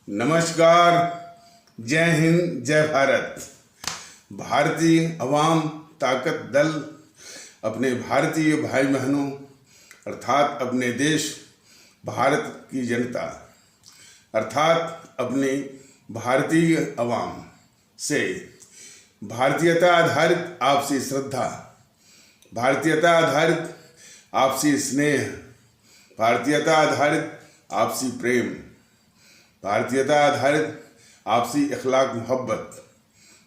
नमस्कार, जय हिंद, जय भारत। भारतीय अवाम ताकत दल अपने भारतीय भाई बहनों अर्थात अपने देश भारत की जनता अर्थात अपने भारतीय अवाम से भारतीयता आधारित आपसी श्रद्धा, भारतीयता आधारित आपसी स्नेह, भारतीयता आधारित आपसी प्रेम, भारतीयता आधारित आपसी अखलाक मोहब्बत,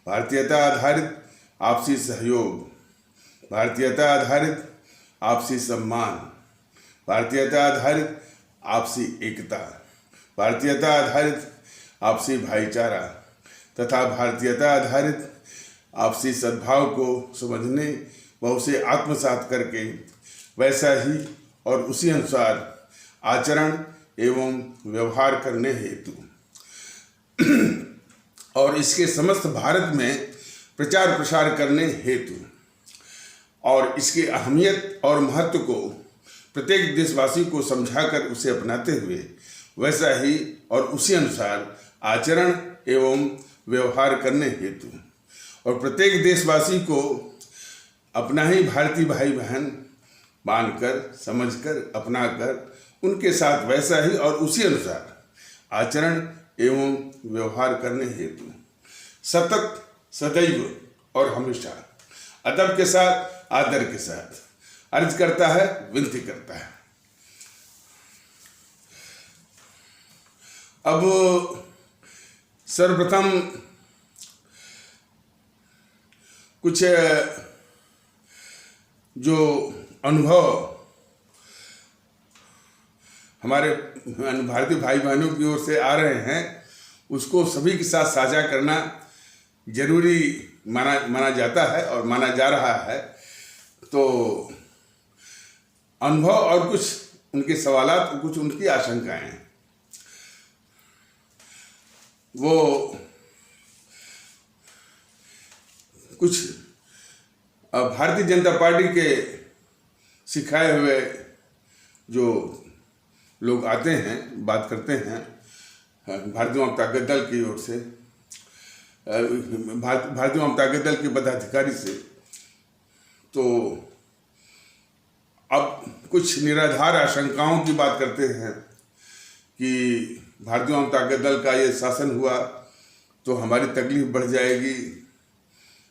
भारतीयता आधारित आपसी सहयोग, भारतीयता आधारित आपसी सम्मान, भारतीयता आधारित आपसी एकता, भारतीयता आधारित आपसी भाईचारा तथा भारतीयता आधारित आपसी सद्भाव को समझने व उसे आत्मसात करके वैसा ही और उसी अनुसार आचरण एवं व्यवहार करने हेतु और इसके समस्त भारत में प्रचार प्रसार करने हेतु और इसकी अहमियत और महत्व को प्रत्येक देशवासी को समझाकर उसे अपनाते हुए वैसा ही और उसी अनुसार आचरण एवं व्यवहार करने हेतु और प्रत्येक देशवासी को अपना ही भारतीय भाई बहन मानकर, समझकर, अपनाकर उनके साथ वैसा ही और उसी अनुसार आचरण एवं व्यवहार करने हेतु सतत, सदैव और हमेशा अदब के साथ, आदर के साथ अर्ज करता है, विनती करता है। अब सर्वप्रथम कुछ जो अनुभव हमारे भारतीय भाई बहनों की ओर से आ रहे हैं उसको सभी के साथ साझा करना जरूरी माना जाता है और माना जा रहा है। तो अनुभव और कुछ उनके सवालात, कुछ उनकी आशंकाएं हैं। वो कुछ भारतीय जनता पार्टी के सिखाए हुए जो लोग आते हैं, बात करते हैं भारतीय जनता दल की ओर से, भारतीय जनता दल के पदाधिकारी से, तो अब कुछ निराधार आशंकाओं की बात करते हैं कि भारतीय जनता दल का ये शासन हुआ तो हमारी तकलीफ बढ़ जाएगी,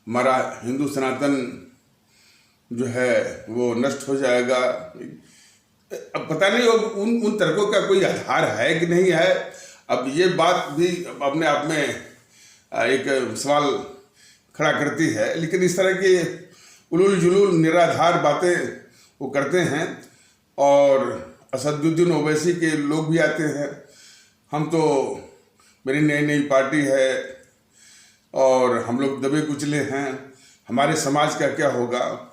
हमारा हिंदू सनातन जो है वो नष्ट हो जाएगा। अब पता नहीं उन तर्कों का कोई आधार है कि नहीं है। अब ये बात भी अपने आप में एक सवाल खड़ा करती है, लेकिन इस तरह की उलूल जुलूल निराधार बातें वो करते हैं और असदुद्दीन ओवैसी के लोग भी आते हैं। हम तो मेरी नई नई पार्टी है और हम लोग दबे कुचले हैं, हमारे समाज का क्या होगा।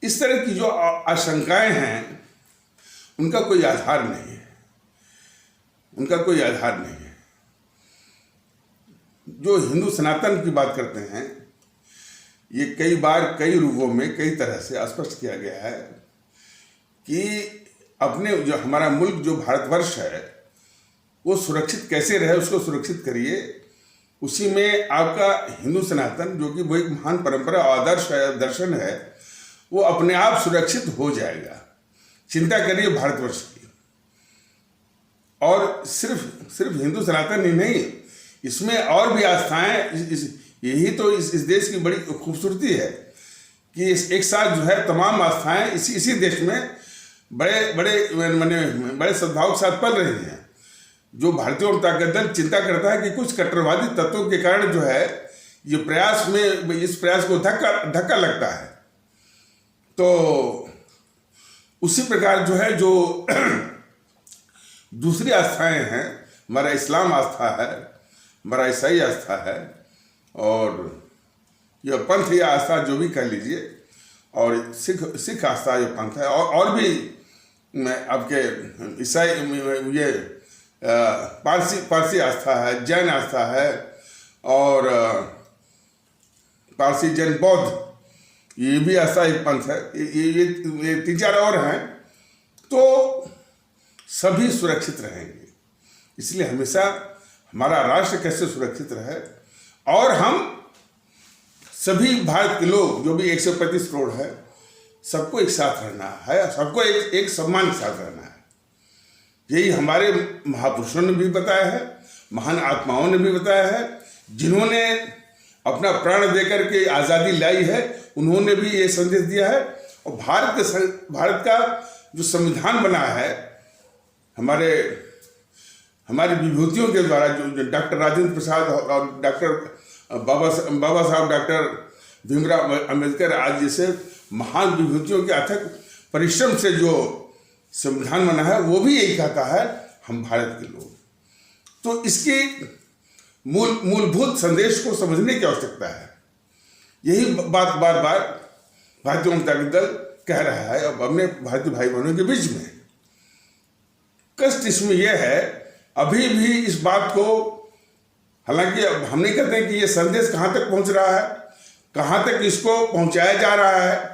इस तरह की जो आशंकाएं हैं उनका कोई आधार नहीं है, उनका कोई आधार नहीं है। जो हिंदू सनातन की बात करते हैं ये कई बार कई रूपों में कई तरह से स्पष्ट किया गया है कि अपने जो हमारा मुल्क जो भारतवर्ष है वो सुरक्षित कैसे रहे, उसको सुरक्षित करिए। उसी में आपका हिंदू सनातन जो कि वो एक महान परंपरा, आदर्श है, दर्शन है, वो अपने आप सुरक्षित हो जाएगा। चिंता करिए भारतवर्ष की। और सिर्फ हिंदू सनातन ही नहीं, इसमें और भी आस्थाएं, यही तो इस देश की बड़ी खूबसूरती है कि एक साथ जो है तमाम आस्थाएं इसी देश में बड़े सद्भाव के साथ पल रही हैं। जो भारतीय जनता दल चिंता करता है कि कुछ कट्टरवादी तत्वों के कारण जो है ये इस प्रयास को धक्का लगता है। तो उसी प्रकार जो है जो दूसरी आस्थाएं हैं, हमारा इस्लाम आस्था है, हमारा ईसाई आस्था है और यह पंथ या आस्था जो भी कह लीजिए, और सिख आस्था ये पंथ है और भी आपके ईसाई ये पारसी आस्था है, जैन आस्था है और पारसी जैन बौद्ध ये भी आस्था एक पंथ है। ये 3-4 और हैं। तो सभी सुरक्षित रहेंगे इसलिए हमेशा हमारा राष्ट्र कैसे सुरक्षित रहे और हम सभी भारत के लोग जो भी 135 करोड़ है सबको एक साथ रहना है, सबको एक सम्मान के साथ रहना है। यही हमारे महापुरुषों ने भी बताया है, महान आत्माओं ने भी बताया है, जिन्होंने अपना प्राण देकर के आज़ादी लाई है उन्होंने भी ये संदेश दिया है। और भारत का जो संविधान बना है हमारी विभूतियों के द्वारा, जो डॉक्टर राजेंद्र प्रसाद और डॉक्टर बाबा साहब डॉक्टर भीमराव अम्बेडकर आज जैसे महान विभूतियों के अथक परिश्रम से जो संविधान बना है वो भी यही कहता है हम भारत के लोग। तो इसके मूलभूत संदेश को समझने की आवश्यकता है। यही बात बार बार भारतीय जनता दल कह रहा है। अब अपने भारतीय भाई बहनों के बीच में कष्ट इसमें यह है, अभी भी इस बात को, हालांकि अब हम नहीं कहते हैं कि ये संदेश कहाँ तक पहुँच रहा है, कहाँ तक इसको पहुँचाया जा रहा है।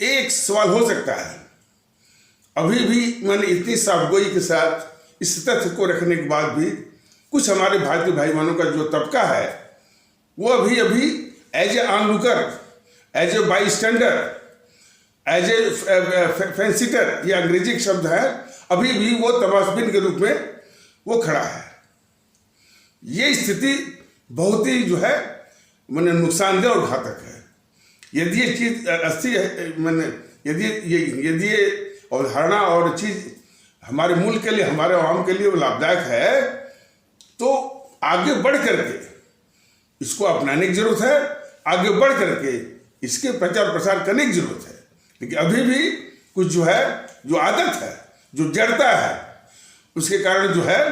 एक सवाल हो सकता है, अभी भी मैंने इतनी साफगोई के साथ इस तथ्य को रखने के बाद भी कुछ हमारे भारतीय भाई बहनों का जो तबका है वो अभी as a onlooker, as a bystander, as a fence sitter, ये अंग्रेजी शब्द है, अभी भी वो तमाशबीन के रूप में वो खड़ा है। ये स्थिति बहुत ही जो है मैंने नुकसानदेह और घातक है। यदि ये चीज अच्छी है, मैंने यदि ये अवधारणा और चीज हमारे मुल्क के लिए, हमारे आवाम के लिए वो लाभदायक है, तो आगे बढ़ करके इसको अपनाने की जरूरत है, आगे बढ़ करके इसके प्रचार प्रसार करने की जरूरत है। लेकिन अभी भी कुछ जो है, जो आदत है, जो जड़ता है, उसके कारण जो है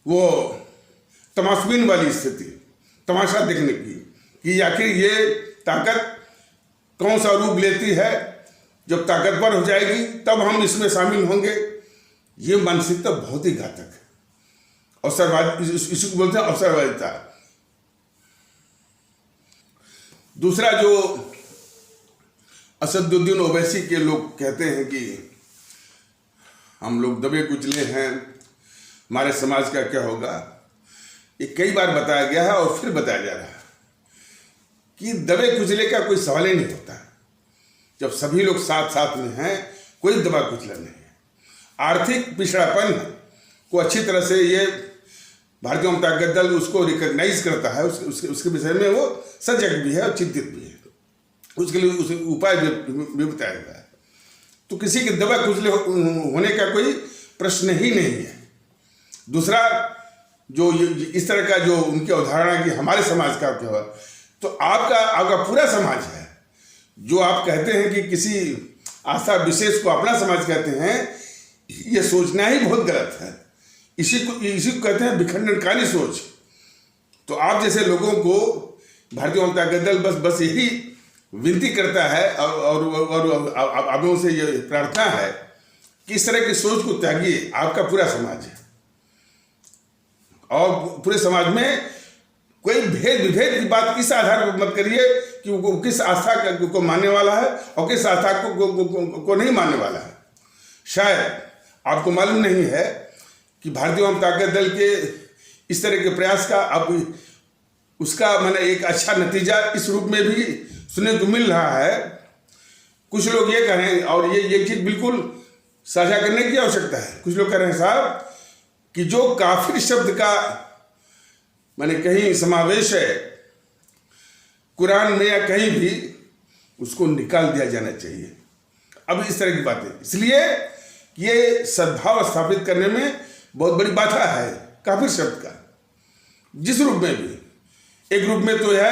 वो तमाशबीन वाली स्थिति, तमाशा देखने की कि आखिर ये ताकत कौन सा रूप लेती है, जब ताकतवर हो जाएगी तब हम इसमें शामिल होंगे। ये मानसिकता बहुत ही घातक है। अवसरवाद, इसको बोलते हैं अवसरवादिता। दूसरा जो असदुद्दीन ओवैसी के लोग कहते हैं कि हम लोग दबे कुचले हैं, हमारे समाज का क्या होगा, ये कई बार बताया गया है और फिर बताया जा रहा है कि दबे कुचले का कोई सवाल ही नहीं होता। जब सभी लोग साथ साथ में हैं, कोई दबा कुचला नहीं है। आर्थिक पिछड़ापन को अच्छी तरह से ये भारतीय जनता दल उसको रिकॉग्नाइज करता है, उसके विषय में वो सजग भी है और चिंतित भी है, उसके लिए उस उपाय भी बताया गया है। तो किसी के दबा कुचले होने का कोई प्रश्न ही नहीं है। दूसरा जो इस तरह का जो उनकी अवधारणा कि हमारे समाज का क्या हुआ, तो आपका पूरा समाज है। जो आप कहते हैं कि किसी आस्था विशेष को अपना समाज कहते हैं, ये सोचना ही बहुत गलत है। इसी को कहते हैं विखंडनकारी सोच। तो आप जैसे लोगों को भारतीय जनता दल बस यही विनती करता है और आप लोगों से ये प्रार्थना है कि इस तरह की सोच को त्यागिए। आपका पूरा समाज है और पूरे समाज में कोई भेद विभेद की बात इस आधार पर मत करिए कि वो किस आस्था को मानने वाला है और किस आस्था को नहीं मानने वाला है। शायद आपको मालूम नहीं है कि भारतीय जनता दल के इस तरह के प्रयास का अब उसका मैंने एक अच्छा नतीजा इस रूप में भी सुनने को मिल रहा है। कुछ लोग ये कह रहे हैं, और ये चीज बिल्कुल साझा करने की आवश्यकता है, कुछ लोग कह रहे हैं साहब कि जो काफिर शब्द का मैंने कहीं समावेश है कुरान में या कहीं भी, उसको निकाल दिया जाना चाहिए। अब इस तरह की बातें, इसलिए ये सद्भाव स्थापित करने में बहुत बड़ी बाधा है काफिर शब्द का, जिस रूप में भी। एक रूप में तो है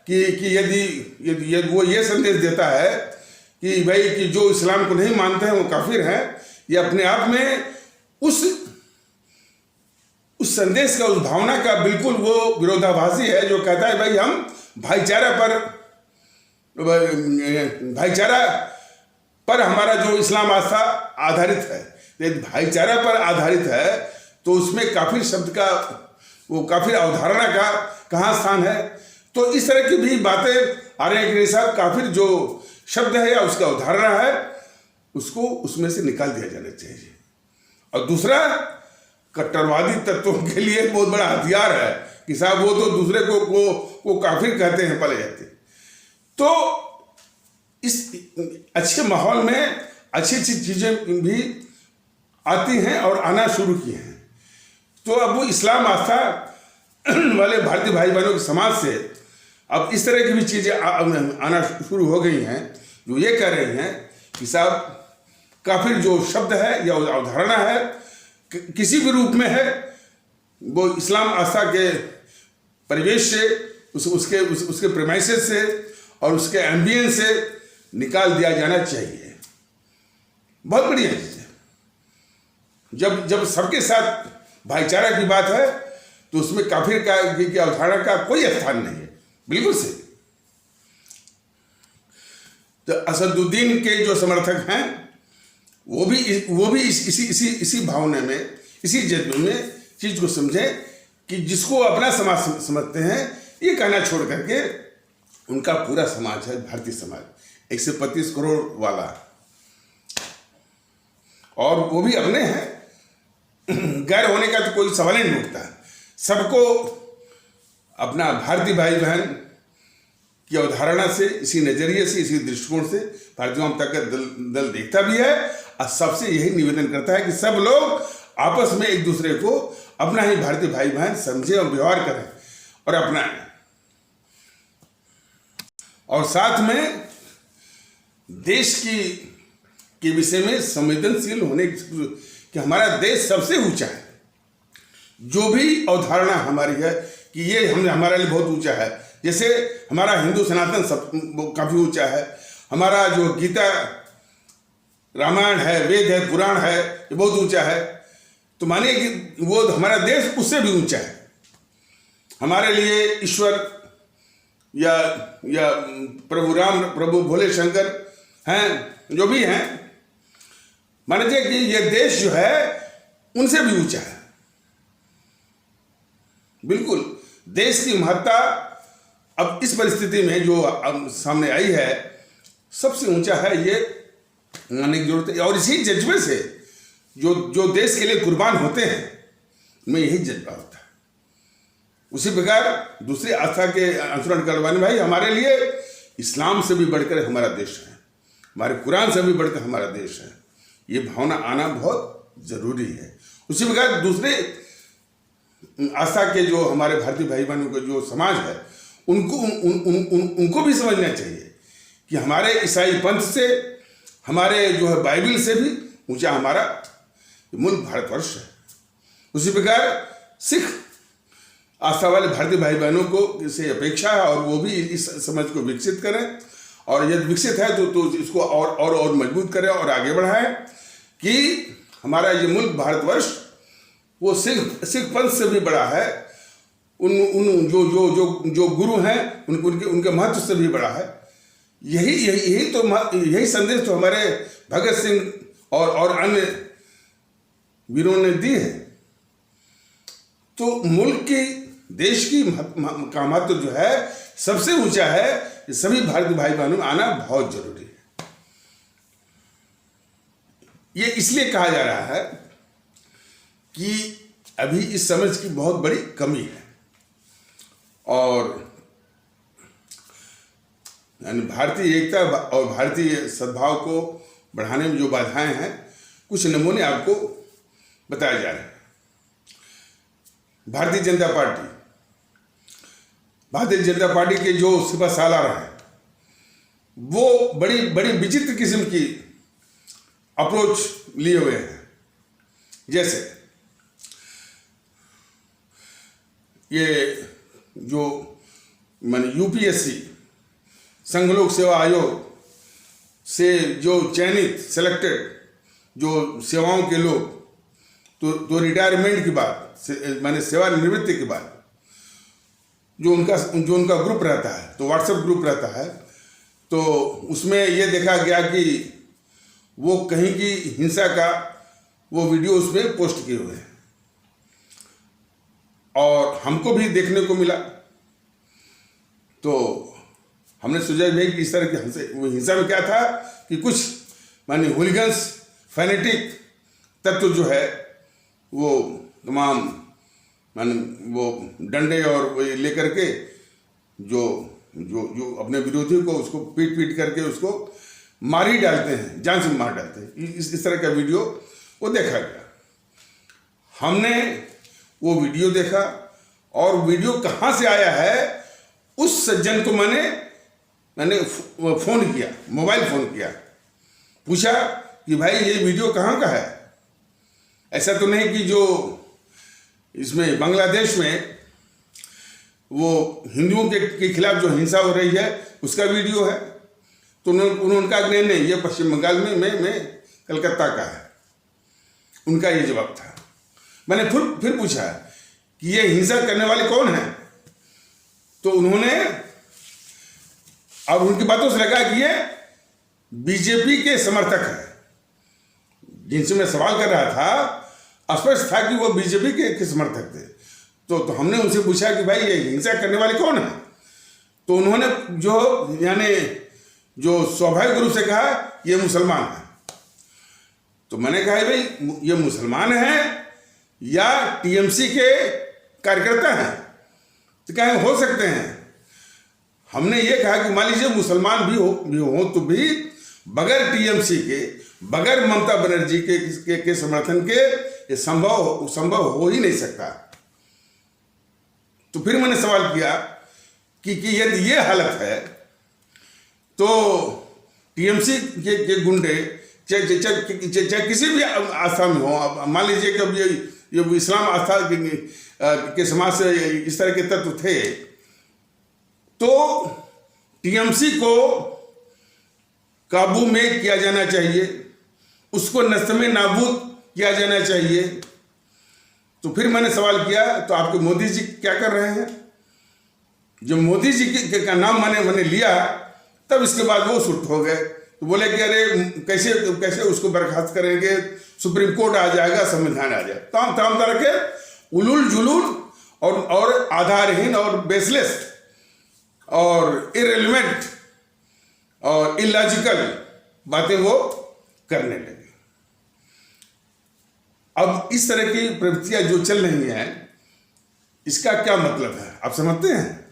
कि यदि वो ये संदेश देता है कि भाई कि जो इस्लाम को नहीं मानते हैं वो काफिर हैं, ये अपने आप में उस संदेश का, उस भावना का बिल्कुल वो विरोधाभासी है जो कहता है भाई हम भाईचारा पर हमारा जो इस्लाम आस्था आधारित है, यदि भाईचारा पर आधारित है तो उसमें काफिर शब्द का, वो काफिर अवधारणा का कहाँ स्थान है। तो इस तरह की भी बातें आ रही हैं कि साहब काफिर जो शब्द है या उसका अवधारणा है उसको उसमें से निकाल दिया जाना चाहिए। और दूसरा, कट्टरवादी तत्वों के लिए बहुत बड़ा हथियार है कि साहब वो तो दूसरे को काफिर कहते हैं, पले जाते। तो इस अच्छे माहौल में अच्छी अच्छी चीजें भी आती हैं और आना शुरू की हैं। तो अब वो इस्लाम आस्था वाले भारतीय भाई बहनों के समाज से अब इस तरह की भी चीजें आना शुरू हो गई हैं, जो ये कह रही हैं कि साहब काफिर जो शब्द है या अवधारणा है, किसी भी रूप में है, वो इस्लाम आस्था के परिवेश से, उसके प्रेमाइसेस से और उसके एम्बियंस से निकाल दिया जाना चाहिए। बहुत बढ़िया चीज है। जब सबके साथ भाईचारा की बात है तो उसमें काफिर की अवधारणा का कोई स्थान नहीं है। बिल्कुल सही। तो असदुद्दीन के जो समर्थक हैं वो भी इसी भावना में, इसी जज्बे में चीज को समझे कि जिसको अपना समाज समझते हैं, ये कहना छोड़ करके उनका पूरा समाज है भारतीय समाज, 125 करोड़ वाला, और वो भी अपने हैं। गैर होने का तो कोई सवाल ही नहीं उठता। सबको अपना भारतीय भाई बहन की अवधारणा से, इसी नजरिए से, इसी दृष्टिकोण से भारतीय जनता का दल देखता भी है और सबसे यही निवेदन करता है कि सब लोग आपस में एक दूसरे को अपना ही भारतीय भाई बहन समझे और व्यवहार करें और अपनाएं। और साथ में देश के विषय में संवेदनशील होने कि हमारा देश सबसे ऊंचा है। जो भी अवधारणा हमारी है कि ये हमारे लिए बहुत ऊंचा है, जैसे हमारा हिंदू सनातन सब काफी ऊंचा है, हमारा जो गीता रामायण है, वेद है, पुराण है, ये बहुत ऊंचा है। तो मानिए कि वो हमारा देश उससे भी ऊंचा है। हमारे लिए ईश्वर या प्रभु राम, प्रभु भोले शंकर हैं, जो भी हैं, मान लीजिए कि ये देश जो है उनसे भी ऊंचा है। बिल्कुल देश की महत्ता अब इस परिस्थिति में जो सामने आई है, सबसे ऊंचा है, ये मानने की जरूरत है। और इसी जज्बे से जो देश के लिए कुर्बान होते हैं, उनमें यही जज्बा होता है। उसी प्रकार दूसरी आस्था के अनुसरण करवाने भाई, हमारे लिए इस्लाम से भी बढ़कर हमारा देश है, हमारे कुरान से भी बढ़कर हमारा देश है। ये भावना आना बहुत जरूरी है। उसी प्रकार दूसरे आस्था के जो हमारे भारतीय भाई बहनों के जो समाज है, उनको भी समझना चाहिए कि हमारे ईसाई पंथ से, हमारे जो है बाइबल से भी ऊंचा हमारा मुल्क भारतवर्ष है। उसी प्रकार सिख आस्था वाले भारतीय भाई बहनों को से अपेक्षा है और वो भी इस समझ को विकसित करें, और यदि विकसित है तो इसको और मजबूत करें और आगे बढ़ाएं कि हमारा ये मुल्क भारतवर्ष वो सिख पंथ से भी बड़ा है। जो गुरु हैं उनके महत्व से भी बड़ा है। यही संदेश तो हमारे भगत सिंह और अन्य वीरों ने दी है। तो मुल्क की, देश की का महत्व जो है सबसे ऊंचा है। सभी भारतीय भाई बहनों में आना बहुत जरूरी है। ये इसलिए कहा जा रहा है कि अभी इस समझ की बहुत बड़ी कमी है, और यानी भारतीय एकता और भारतीय सद्भाव को बढ़ाने में जो बाधाएं हैं, कुछ नमूने आपको बताए जा रहे हैं। भारतीय जनता पार्टी के जो सिपह सालार हैं, वो बड़ी विचित्र किस्म की अप्रोच लिए हुए हैं। जैसे ये जो यूपीएससी, संघ लोक सेवा आयोग से जो चयनित सेलेक्टेड जो सेवाओं के लोग, तो रिटायरमेंट के बाद, माने सेवानिवृत्ति के बाद जो उनका ग्रुप रहता है, तो व्हाट्सएप ग्रुप रहता है, तो उसमें ये देखा गया कि वो कहीं की हिंसा का वो वीडियो उसमें पोस्ट किए हुए हैं, और हमको भी देखने को मिला। तो हमने सुझाव दिया कि इस तरह की हिंसा में क्या था कि कुछ माने हुलिगन्स फैनेटिक तत्व जो है वो तमाम माने वो डंडे और वो लेकर के जो जो जो अपने विरोधी को उसको पीट पीट करके उसको मार ही डालते हैं, जान से मार डालते हैं। इस तरह का वीडियो वो देखा गया। हमने वो वीडियो देखा और वीडियो कहाँ से आया है उस सज्जन को मैंने फ़ोन किया, मोबाइल फ़ोन किया, पूछा कि भाई ये वीडियो कहाँ का है। ऐसा तो नहीं कि जो इसमें बांग्लादेश में वो हिंदुओं के खिलाफ जो हिंसा हो रही है उसका वीडियो है। तो उन्होंने कहा नहीं, ये पश्चिम बंगाल में कलकत्ता का है। उनका ये जवाब था। मैंने फिर पूछा कि ये हिंसा करने वाले कौन हैं, तो उन्होंने, और उनकी बातों से लगा कि ये बीजेपी के समर्थक है। जिनसे मैं सवाल कर रहा था स्पष्ट था कि वो बीजेपी के समर्थक थे। तो हमने उनसे पूछा कि भाई ये हिंसा करने वाले कौन है, तो उन्होंने जो स्वाभाविक रूप से कहा ये मुसलमान है। तो मैंने कहा भाई ये मुसलमान है या टीएमसी के कार्यकर्ता हैं, तो कहें हो सकते हैं। हमने ये कहा कि मान लीजिए मुसलमान भी हो तो भी बगैर टीएमसी के, बगैर ममता बनर्जी के समर्थन के ये संभव हो ही नहीं सकता। तो फिर मैंने सवाल किया कि यदि ये हालत है तो टीएमसी के गुंडे चाहे किसी भी आस्था में हो, मान लीजिए कि अब ये इस्लाम आस्था के समाज से इस तरह के तत्व थे, तो टीएमसी को काबू में किया जाना चाहिए, उसको नस्ल में नाबूद किया जाना चाहिए। तो फिर मैंने सवाल किया तो आपके मोदी जी क्या कर रहे हैं। जो मोदी जी का नाम मैंने लिया तब इसके बाद वो सुट हो गए। तो बोले कि अरे कैसे उसको बर्खास्त करेंगे, सुप्रीम कोर्ट आ जाएगा, संविधान आ जाएगा। तमाम तरह के उलूल जुलूल और आधारहीन और बेसलेस और इरेलीवेंट और इलॉजिकल बातें वो करने लगे। अब इस तरह की प्रवृत्तियां जो चल रही हैं, इसका क्या मतलब है आप समझते हैं।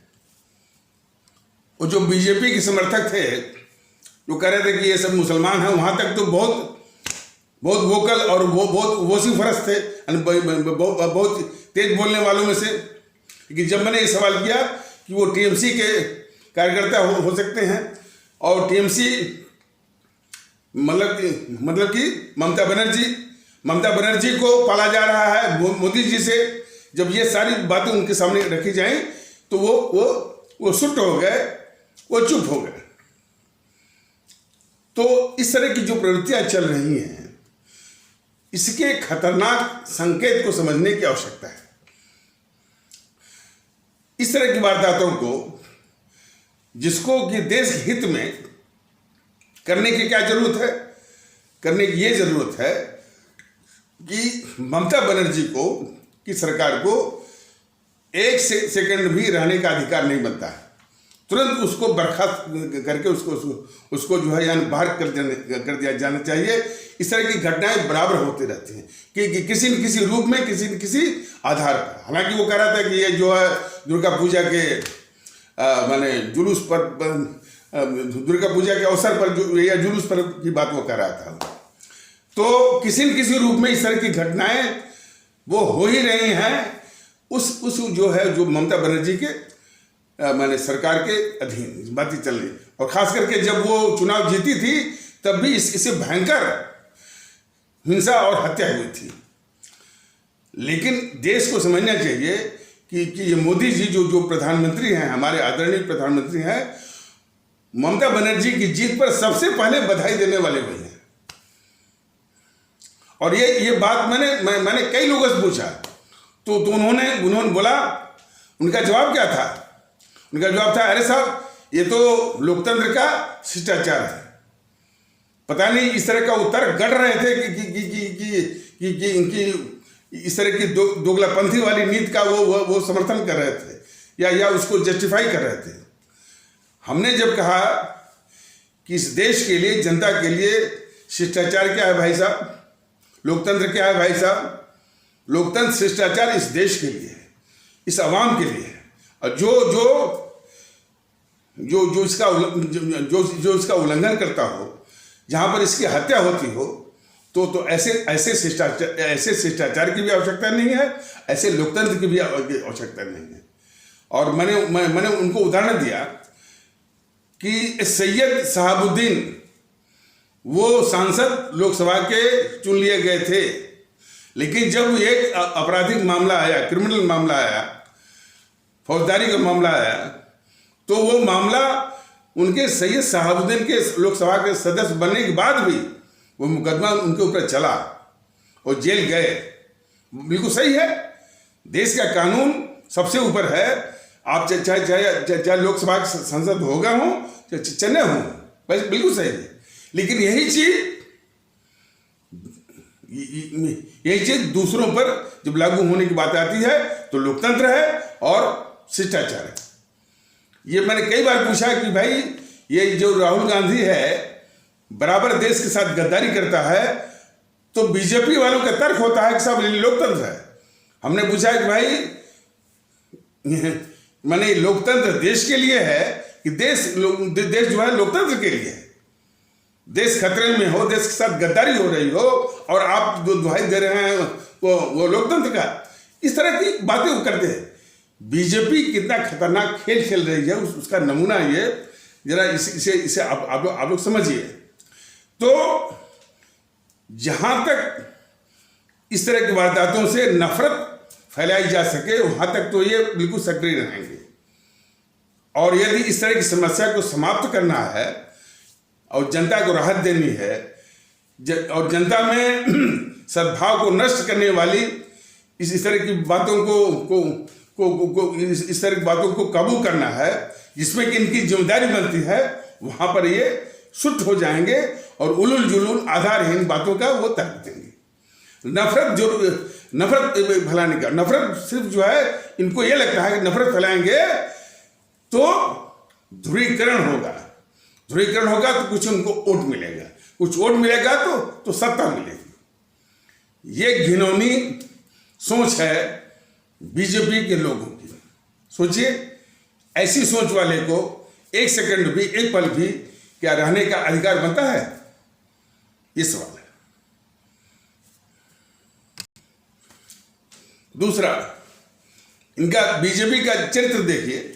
वो जो बीजेपी के समर्थक थे जो कह रहे थे कि ये सब मुसलमान हैं, वहां तक तो बहुत वोकल और वो बहुत वोसिफरस थे, बहुत तेज बोलने वालों में से। कि जब मैंने ये सवाल किया कि वो टीएमसी के कार्यकर्ता हो सकते हैं और टीएमसी मतलब कि ममता बनर्जी को पाला जा रहा है मोदी जी से, जब ये सारी बातें उनके सामने रखी जाएं तो वो सुट हो गए, वो चुप हो गए। तो इस तरह की जो प्रवृत्तियां चल रही हैं, इसके खतरनाक संकेत को समझने की आवश्यकता है। इस तरह की वारदातों को जिसको कि देश के हित में करने की क्या जरूरत है, करने की ये जरूरत है कि ममता बनर्जी की सरकार को एक सेकंड भी रहने का अधिकार नहीं बनता है। तुरंत उसको बर्खास्त करके उसको जो है यानी बाहर कर दिया जाना चाहिए। इस तरह की घटनाएं बराबर होती रहती हैं कि किसी न किसी रूप में, किसी न किसी आधार पर। हालांकि वो कह रहा था कि ये जो है दुर्गा पूजा के माने जुलूस पर, दुर्गा पूजा के अवसर पर या जुलूस पर की बात वो कर रहा था। तो किसी न किसी रूप में इस तरह की घटनाएं वो हो ही रही हैं उस जो है जो ममता बनर्जी के माने सरकार के अधीन बातें चल रही। और खास करके जब वो चुनाव जीती थी तब भी इससे भयंकर हिंसा और हत्या हुई थी। लेकिन देश को समझना चाहिए कि ये मोदी जी जो प्रधानमंत्री हैं, हमारे आदरणीय प्रधानमंत्री हैं, ममता बनर्जी की जीत पर सबसे पहले बधाई देने वाले वही हैं। और ये बात मैंने कई लोगों से पूछा तो उन्होंने बोला, उनका जवाब क्या था? उनका जवाब था, अरे साहब ये तो लोकतंत्र का शिष्टाचार है। पता नहीं इस तरह का उत्तर गढ़ रहे थे कि इनकी इस तरह की दोगलापंथी वाली नीति का वो समर्थन कर रहे थे या उसको जस्टिफाई कर रहे थे। हमने जब कहा कि इस देश के लिए, जनता के लिए शिष्टाचार क्या है भाई साहब? लोकतंत्र क्या है भाई साहब? लोकतंत्र शिष्टाचार इस देश के लिए है, इस आवाम के लिए है। और जो इसका उल्लंघन करता हो, जहां पर इसकी हत्या होती हो, तो ऐसे शिष्टाचार की भी आवश्यकता नहीं है, ऐसे लोकतंत्र की भी आवश्यकता नहीं है। और मैंने उनको उदाहरण दिया कि सैयद शहाबुद्दीन वो सांसद लोकसभा के चुन लिए गए थे, लेकिन जब एक आपराधिक मामला आया, क्रिमिनल मामला आया, फौजदारी का मामला आया, तो वो मामला उनके सैयद शहाबुद्दीन के लोकसभा के सदस्य बनने के बाद भी वो मुकदमा उनके ऊपर चला और जेल गए। बिल्कुल सही है, देश का कानून सबसे ऊपर है। आप चाहे लोकसभा के सांसद हो गए हों, चने हों, बस बिल्कुल सही है। लेकिन यही चीज दूसरों पर जब लागू होने की बात आती है तो लोकतंत्र है और शिष्टाचार है। ये मैंने कई बार पूछा कि भाई ये जो राहुल गांधी है बराबर देश के साथ गद्दारी करता है, तो बीजेपी वालों का तर्क होता है कि सब लोकतंत्र है। हमने पूछा कि भाई मैंने लोकतंत्र देश के लिए है कि देश जो है लोकतंत्र के लिए है। देश खतरे में हो, देश के साथ गद्दारी हो रही हो और आप जो दुहाई दे रहे हैं वो लोकतंत्र का, इस तरह की बातें वो करते हैं। बीजेपी कितना खतरनाक खेल खेल रही है उसका नमूना ये, जरा इसे आप लोग समझिए। तो जहां तक इस तरह की वारदातों से नफरत फैलाई जा सके वहां तक तो ये बिल्कुल सक्रिय रहेंगे। और यदि इस तरह की समस्या को समाप्त करना है और जनता को राहत देनी है और जनता में सद्भाव को नष्ट करने वाली इस तरह की बातों इस तरह की बातों को काबू करना है, जिसमें कि इनकी जिम्मेदारी बनती है, वहां पर ये सुट हो जाएंगे और उलूल जुलूल आधारहीन बातों का वो तर्क देंगे। नफरत फैलाने का, नफरत सिर्फ जो है इनको ये लगता है कि नफरत फैलाएंगे तो ध्रुवीकरण होगा तो कुछ उनको वोट मिलेगा, कुछ वोट मिलेगा तो सत्ता मिलेगी। ये घिनौनी सोच है बीजेपी के लोगों की। सोचिए, ऐसी सोच वाले को एक सेकंड भी, एक पल भी क्या रहने का अधिकार बनता है? ये सवाल है। दूसरा, इनका बीजेपी का चरित्र देखिए।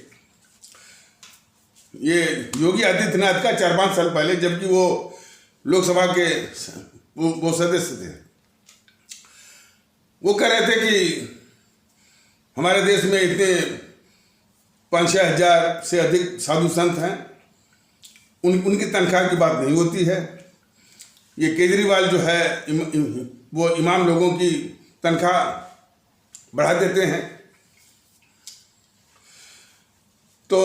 ये योगी आदित्यनाथ का 4-5 साल पहले, जबकि वो लोकसभा के वो सदस्य थे, वो कह रहे थे कि हमारे देश में इतने 5-6 हजार से अधिक साधु संत हैं, उनकी तनख्वाह की बात नहीं होती है। ये केजरीवाल जो है वो इमाम लोगों की तनख्वाह बढ़ा देते हैं। तो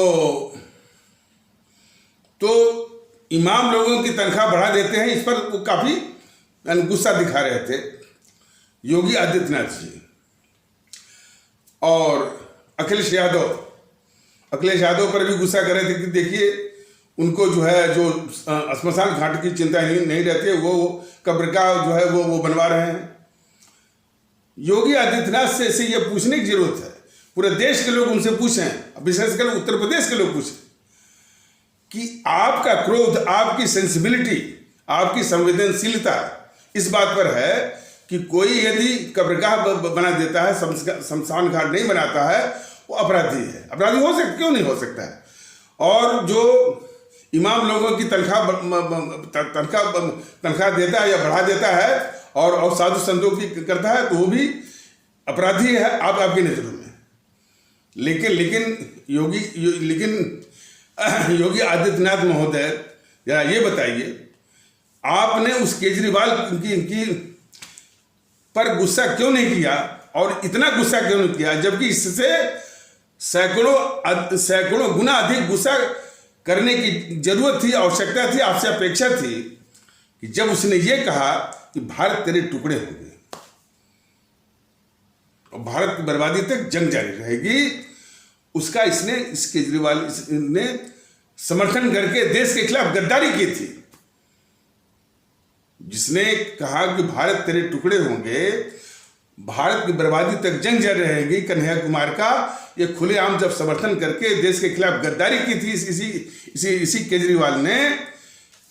इमाम लोगों की तनख्वाह बढ़ा देते हैं, इस पर वो काफी गुस्सा दिखा रहे थे योगी आदित्यनाथ जी। और अखिलेश यादव पर भी गुस्सा कर रहे थे कि देखिए उनको जो है जो श्मशान घाट की चिंता नहीं रहती है, वो कब्र का जो है वो बनवा रहे हैं। योगी आदित्यनाथ से ये पूछने की जरूरत है, पूरे देश के लोग उनसे पूछें, विशेषकर उत्तर प्रदेश के लोग पूछें कि आपका क्रोध, आपकी सेंसिबिलिटी, आपकी संवेदनशीलता इस बात पर है कि कोई यदि कब्रगाह बना देता है, शमशान घाट नहीं बनाता है, वो अपराधी है। अपराधी हो सकता, क्यों नहीं हो सकता है? और जो इमाम लोगों की तनख्वाह देता है या बढ़ा देता है और साधु संतों की करता है, तो वो भी अपराधी है आपकी नजरों में। लेकिन योगी आदित्यनाथ महोदय, जरा ये बताइए, आपने उस केजरीवाल की पर गुस्सा क्यों नहीं किया और इतना गुस्सा क्यों नहीं किया, जबकि इससे सैकड़ों गुना अधिक गुस्सा करने की जरूरत थी, आवश्यकता थी, आपसे अपेक्षा थी कि जब उसने ये कहा कि भारत तेरे टुकड़े हो गए और भारत की बर्बादी तक जंग जारी रहेगी, उसका इस केजरीवाल ने समर्थन करके देश के खिलाफ गद्दारी की थी। जिसने कहा कि भारत तेरे टुकड़े होंगे, भारत की बर्बादी तक जंग जारी रहेगी, कन्हैया कुमार का ये खुलेआम जब समर्थन करके देश के खिलाफ गद्दारी की थी इसी केजरीवाल ने,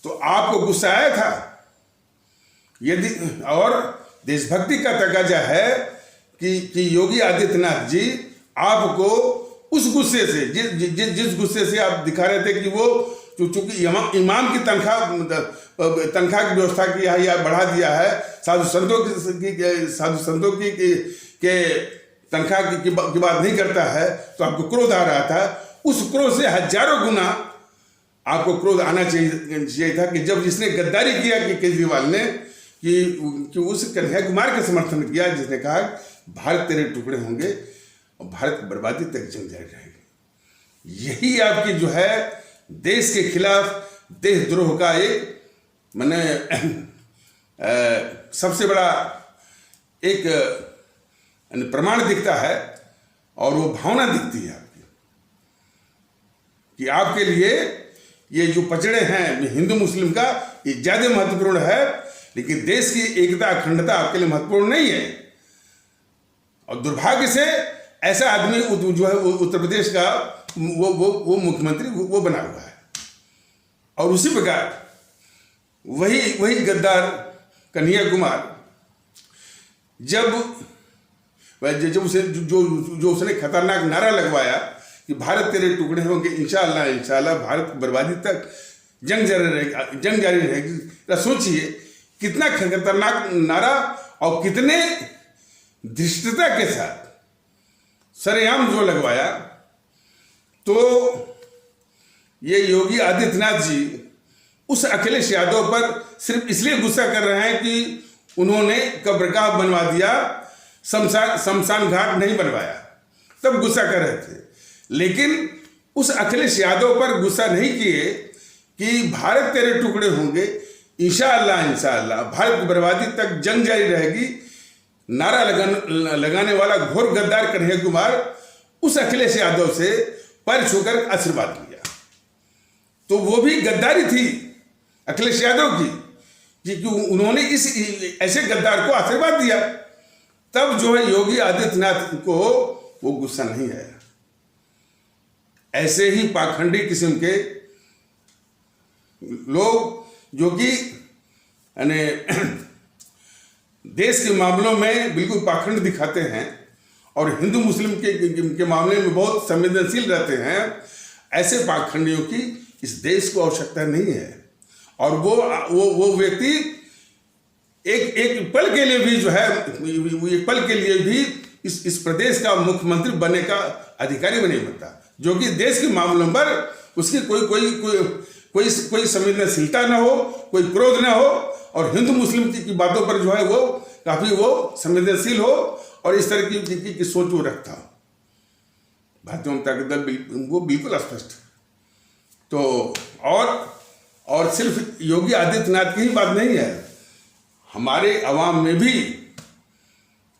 तो आपको गुस्सा आया था। यदि और देशभक्ति का तकाजा है कि योगी आदित्यनाथ जी आपको उस गुस्से से जिस गुस्से से आप दिखा रहे थे कि वो चूंकि इमाम की तनख्वाह की व्यवस्था की है या बढ़ा दिया है, साधु संतों की तनख्वाह की बात नहीं करता है, तो आपको क्रोध आ रहा था। उस क्रोध से हजारों गुना आपको क्रोध आना चाहिए था कि जब जिसने गद्दारी किया कि केजरीवाल ने कि उस कन्हैया कुमार का समर्थन किया, जिसने कहा भारत तेरे टुकड़े होंगे और भारत की बर्बादी तक जंग जारी रहेगी। यही आपकी जो है देश के खिलाफ देशद्रोह का एक सबसे बड़ा एक प्रमाण दिखता है, और वो भावना दिखती है आपकी कि आपके लिए ये जो पचड़े हैं हिंदू मुस्लिम का, ये ज्यादा महत्वपूर्ण है, लेकिन देश की एकता अखंडता आपके लिए महत्वपूर्ण नहीं है। और दुर्भाग्य से ऐसा आदमी जो है उत्तर प्रदेश का वो मुख्यमंत्री वो बना हुआ है। और उसी प्रकार वही गद्दार कन्हैया कुमार जब उसने खतरनाक नारा लगवाया कि भारत तेरे टुकड़े होंगे, इंशाअल्लाह भारत की बर्बादी तक जंग जारी रहेगी। सोचिए कितना खतरनाक नारा और कितने धृष्टता के साथ सरेआम जो लगवाया। तो ये योगी आदित्यनाथ जी उस अखिलेश यादव पर सिर्फ इसलिए गुस्सा कर रहे हैं कि उन्होंने कब्रगाह बनवा दिया, शमशान घाट नहीं बनवाया, तब गुस्सा कर रहे थे। लेकिन उस अखिलेश यादव पर गुस्सा नहीं किए कि भारत तेरे टुकड़े होंगे, इंशाअल्लाह भारत की बर्बादी तक जंग जारी रहेगी, नारा लगाने वाला घोर गद्दार कन्हैया कुमार उस अखिलेश यादव से पैर छूकर आशीर्वाद लिया। तो वो भी गद्दारी थी अखिलेश यादव की कि उन्होंने इस ऐसे गद्दार को आशीर्वाद दिया। तब जो है योगी आदित्यनाथ को वो गुस्सा नहीं आया। ऐसे ही पाखंडी किस्म के लोग जो कि देश के मामलों में बिल्कुल पाखंड दिखाते हैं और हिंदू मुस्लिम के मामले में बहुत संवेदनशील रहते हैं, ऐसे पाखंडियों की इस देश को आवश्यकता नहीं है। और वो व्यक्ति एक पल के लिए भी जो है एक पल के लिए भी इस प्रदेश का मुख्यमंत्री बनने का अधिकारी भी नहीं बनता, जो कि देश के मामलों पर उसकी कोई संवेदनशीलता ना हो, कोई क्रोध ना हो, और हिंदू मुस्लिम की बातों पर जो है वो काफी संवेदनशील हो और इस तरह की सोच वो रखता हो। भारतीय जनता दल वो बिल्कुल स्पष्ट। तो और सिर्फ योगी आदित्यनाथ की ही बात नहीं है, हमारे अवाम में भी,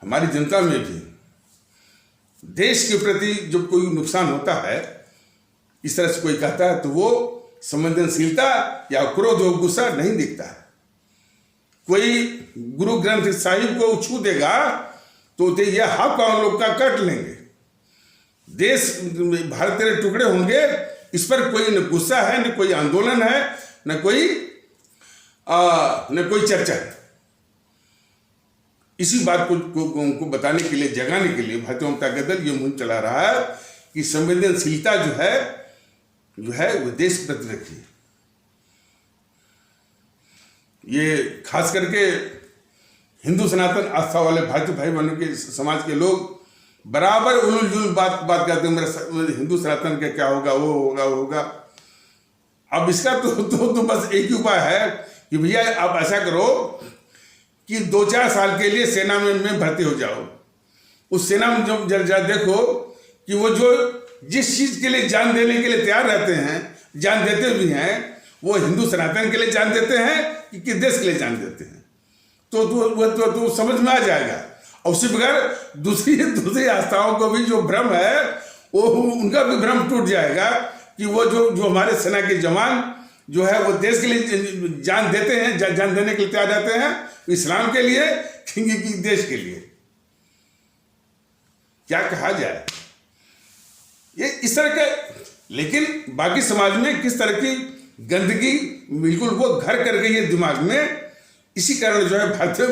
हमारी जनता में भी देश के प्रति जब कोई नुकसान होता है, इस तरह से कोई कहता है, तो वो संवेदनशीलता या क्रोध और गुस्सा नहीं दिखता है। कोई गुरु ग्रंथ साहिब को छू देगा तो ये हाथ पांव लोग का कट लेंगे। देश भारत तेरे टुकड़े होंगे, इस पर कोई न गुस्सा है, न कोई आंदोलन है, न कोई चर्चा है। इसी बात को बताने के लिए, जगाने के लिए भारतीय जनता दल ये मुहिम चला रहा है कि संवेदनशीलता जो है वो देश के प्रति रखिए। ये खास करके हिंदू सनातन आस्था वाले भारतीय भाई बहनों के समाज के लोग बराबर उलझुल बात करते हैं, मेरा हिंदू सनातन का क्या होगा, वो होगा। अब इसका तो बस एक ही उपाय है कि भैया आप ऐसा करो कि 2-4 साल के लिए सेना में भर्ती हो जाओ। उस सेना में जब जरा देखो कि वो जो जिस चीज के लिए जान देने के लिए तैयार रहते हैं, जान देते भी हैं, वो हिंदू सनातन के लिए जान देते हैं कि किस देश के लिए जान देते हैं, तो समझ में आ जाएगा। और उसी प्रकार दूसरी आस्थाओं को भी जो भ्रम है वो उनका भी भ्रम टूट जाएगा कि वो जो हमारे सेना के जवान जो है वो देश के लिए जान देते हैं, जान देने के लिए तैयार रहते हैं, इस्लाम के लिए कि देश के लिए। क्या कहा जाए, ये इस तरह के। लेकिन बाकी समाज में किस तरह की गंदगी बिल्कुल वो घर कर गई है दिमाग में। इसी कारण जो है भारतीय